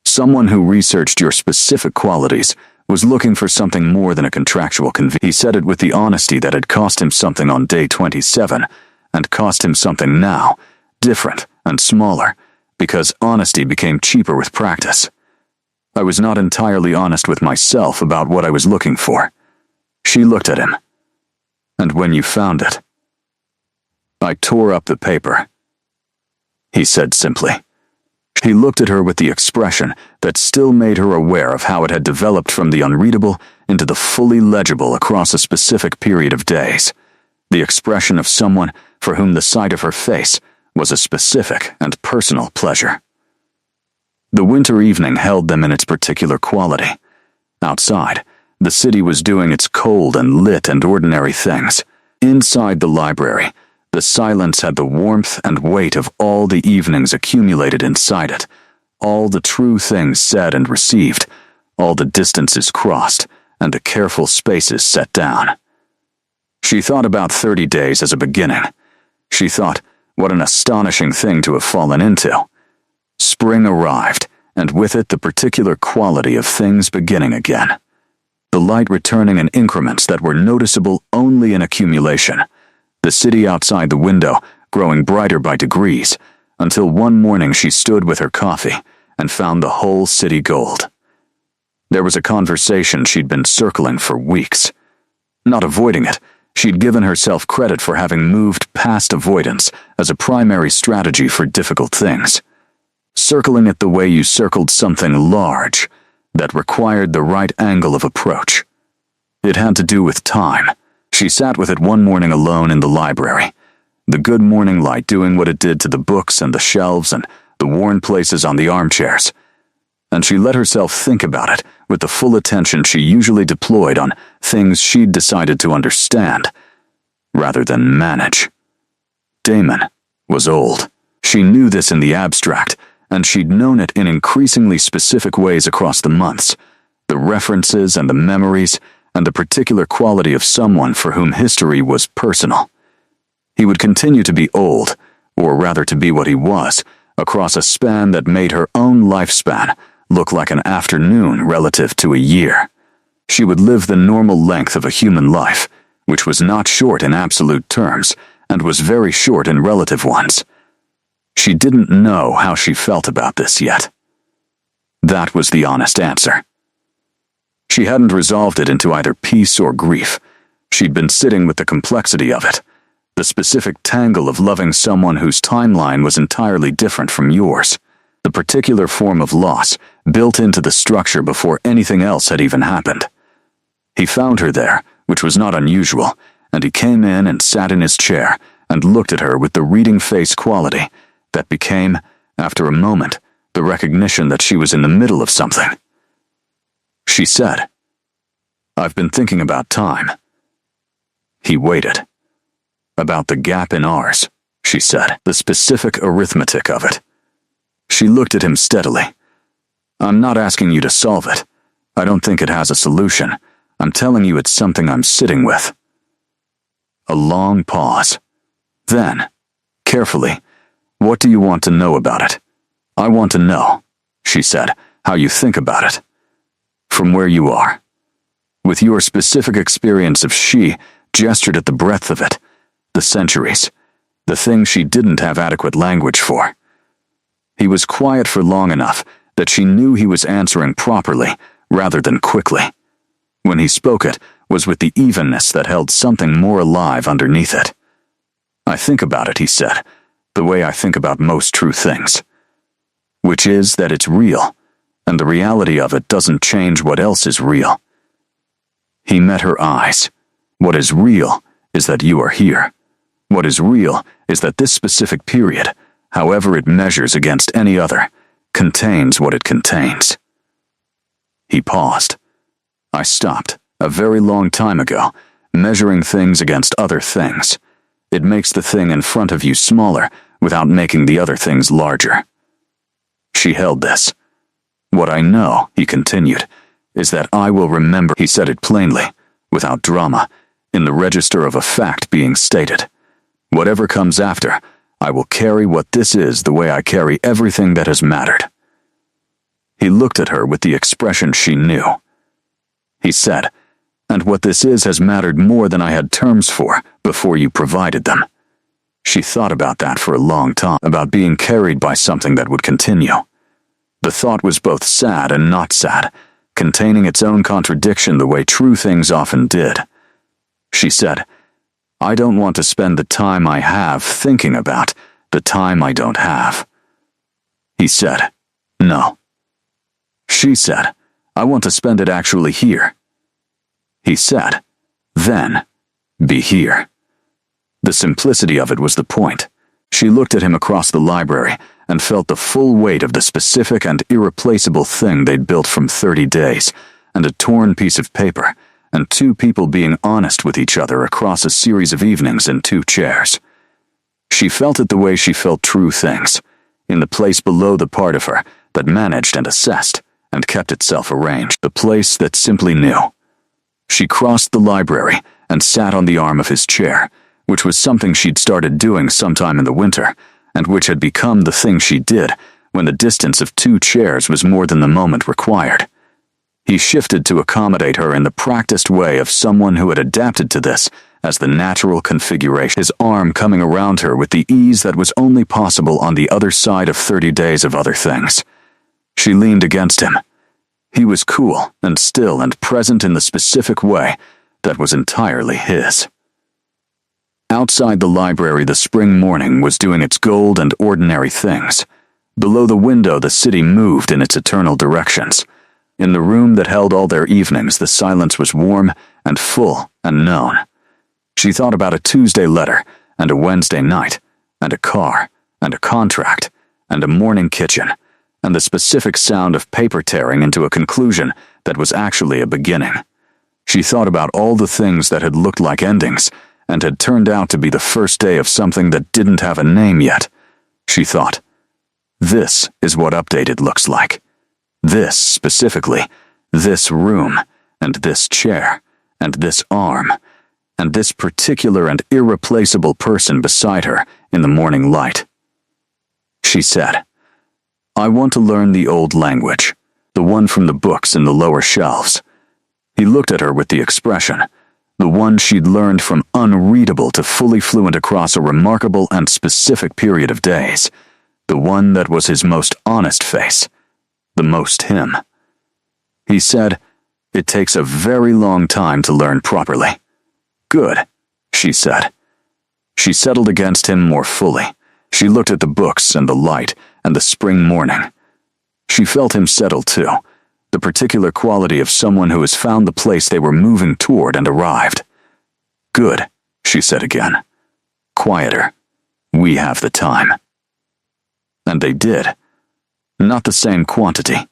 "Someone who researched your specific qualities was looking for something more than a contractual convenience." He said it with the honesty that had cost him something on day 27, and cost him something now, different and smaller, because honesty became cheaper with practice. "I was not entirely honest with myself about what I was looking for." She looked at him. "And when you found it?" "I tore up the paper," he said simply. He looked at her with the expression that still made her aware of how it had developed from the unreadable into the fully legible across a specific period of days. The expression of someone for whom the sight of her face was a specific and personal pleasure. The winter evening held them in its particular quality. Outside, the city was doing its cold and lit and ordinary things. Inside the library, the silence had the warmth and weight of all the evenings accumulated inside it, all the true things said and received, all the distances crossed, and the careful spaces set down. She thought about 30 days as a beginning. She thought, what an astonishing thing to have fallen into. Spring arrived, and with it the particular quality of things beginning again. The light returning in increments that were noticeable only in accumulation. The city outside the window growing brighter by degrees, until one morning she stood with her coffee and found the whole city gold. There was a conversation she'd been circling for weeks. Not avoiding it, she'd given herself credit for having moved past avoidance as a primary strategy for difficult things. Circling it the way you circled something large that required the right angle of approach. It had to do with time. She sat with it one morning alone in the library, the good morning light doing what it did to the books and the shelves and the worn places on the armchairs, and she let herself think about it with the full attention she usually deployed on things she'd decided to understand, rather than manage. Damon was old. She knew this in the abstract, and she'd known it in increasingly specific ways across the months, the references and the memories, and the particular quality of someone for whom history was personal. He would continue to be old, or rather to be what he was, across a span that made her own lifespan look like an afternoon relative to a year. She would live the normal length of a human life, which was not short in absolute terms, and was very short in relative ones. She didn't know how she felt about this yet. That was the honest answer. She hadn't resolved it into either peace or grief. She'd been sitting with the complexity of it, the specific tangle of loving someone whose timeline was entirely different from yours, the particular form of loss built into the structure before anything else had even happened. He found her there, which was not unusual, and he came in and sat in his chair and looked at her with the reading face quality that became, after a moment, the recognition that she was in the middle of something. She said, "I've been thinking about time." He waited. "About the gap in ours," she said, "the specific arithmetic of it." She looked at him steadily. "I'm not asking you to solve it. I don't think it has a solution. I'm telling you it's something I'm sitting with." A long pause. Then, carefully, "What do you want to know about it?" "I want to know," she said, "how you think about it. From where you are. With your specific experience of she gestured at the breadth of it, the centuries, the things she didn't have adequate language for." He was quiet for long enough that she knew he was answering properly rather than quickly. When he spoke, it was with the evenness that held something more alive underneath it. "I think about it," he said, "the way I think about most true things, which is that it's real, and the reality of it doesn't change what else is real." He met her eyes. "What is real is that you are here. What is real is that this specific period, however it measures against any other, contains what it contains." He paused. "I stopped, a very long time ago, measuring things against other things. It makes the thing in front of you smaller without making the other things larger." She held this. "What I know," he continued, "is that I will remember." He said it plainly, without drama, in the register of a fact being stated. "Whatever comes after, I will carry what this is the way I carry everything that has mattered." He looked at her with the expression she knew. He said, "And what this is has mattered more than I had terms for before you provided them." She thought about that for a long time, about being carried by something that would continue. The thought was both sad and not sad, containing its own contradiction the way true things often did. She said, "I don't want to spend the time I have thinking about the time I don't have." He said, "No." She said, "I want to spend it actually here." He said, "Then, be here." The simplicity of it was the point. She looked at him across the library and felt the full weight of the specific and irreplaceable thing they'd built from 30 days, and a torn piece of paper, and two people being honest with each other across a series of evenings in 2 chairs. She felt it the way she felt true things, in the place below the part of her that managed and assessed and kept itself arranged, the place that simply knew. She crossed the library and sat on the arm of his chair, which was something she'd started doing sometime in the winter, and which had become the thing she did when the distance of 2 chairs was more than the moment required. He shifted to accommodate her in the practiced way of someone who had adapted to this as the natural configuration, his arm coming around her with the ease that was only possible on the other side of 30 days of other things. She leaned against him. He was cool and still and present in the specific way that was entirely his. Outside the library, the spring morning was doing its gold and ordinary things. Below the window, the city moved in its eternal directions. In the room that held all their evenings, the silence was warm and full and known. She thought about a Tuesday letter, and a Wednesday night, and a car, and a contract, and a morning kitchen, and the specific sound of paper tearing into a conclusion that was actually a beginning. She thought about all the things that had looked like endings, and had turned out to be the first day of something that didn't have a name yet. She thought, "This is what updated looks like. This, specifically, this room, and this chair, and this arm, and this particular and irreplaceable person beside her in the morning light." She said, "I want to learn the old language, the one from the books in the lower shelves." He looked at her with the expression, the one she'd learned from unreadable to fully fluent across a remarkable and specific period of days, the one that was his most honest face, the most him. He said, "It takes a very long time to learn properly." "Good," she said. She settled against him more fully. She looked at the books and the light and the spring morning. She felt him settle too, the particular quality of someone who has found the place they were moving toward and arrived. "Good," she said again. "Quieter. We have the time." And they did. Not the same quantity,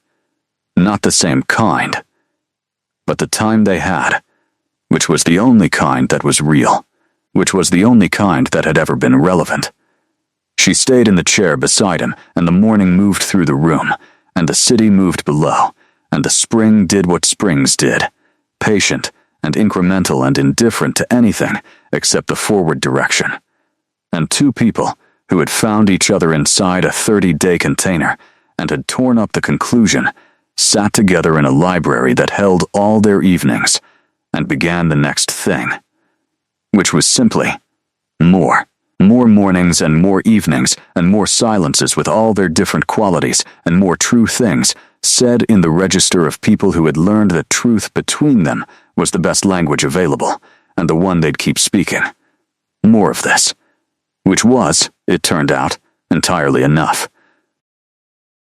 not the same kind, but the time they had, which was the only kind that was real, which was the only kind that had ever been relevant. She stayed in the chair beside him, and the morning moved through the room, and the city moved below, and the spring did what springs did, patient and incremental and indifferent to anything except the forward direction. And 2 people who had found each other inside a 30-day container and had torn up the conclusion sat together in a library that held all their evenings and began the next thing, which was simply more More mornings and more evenings and more silences with all their different qualities and more true things said in the register of people who had learned that truth between them was the best language available and the one they'd keep speaking. More of this. Which was, it turned out, entirely enough.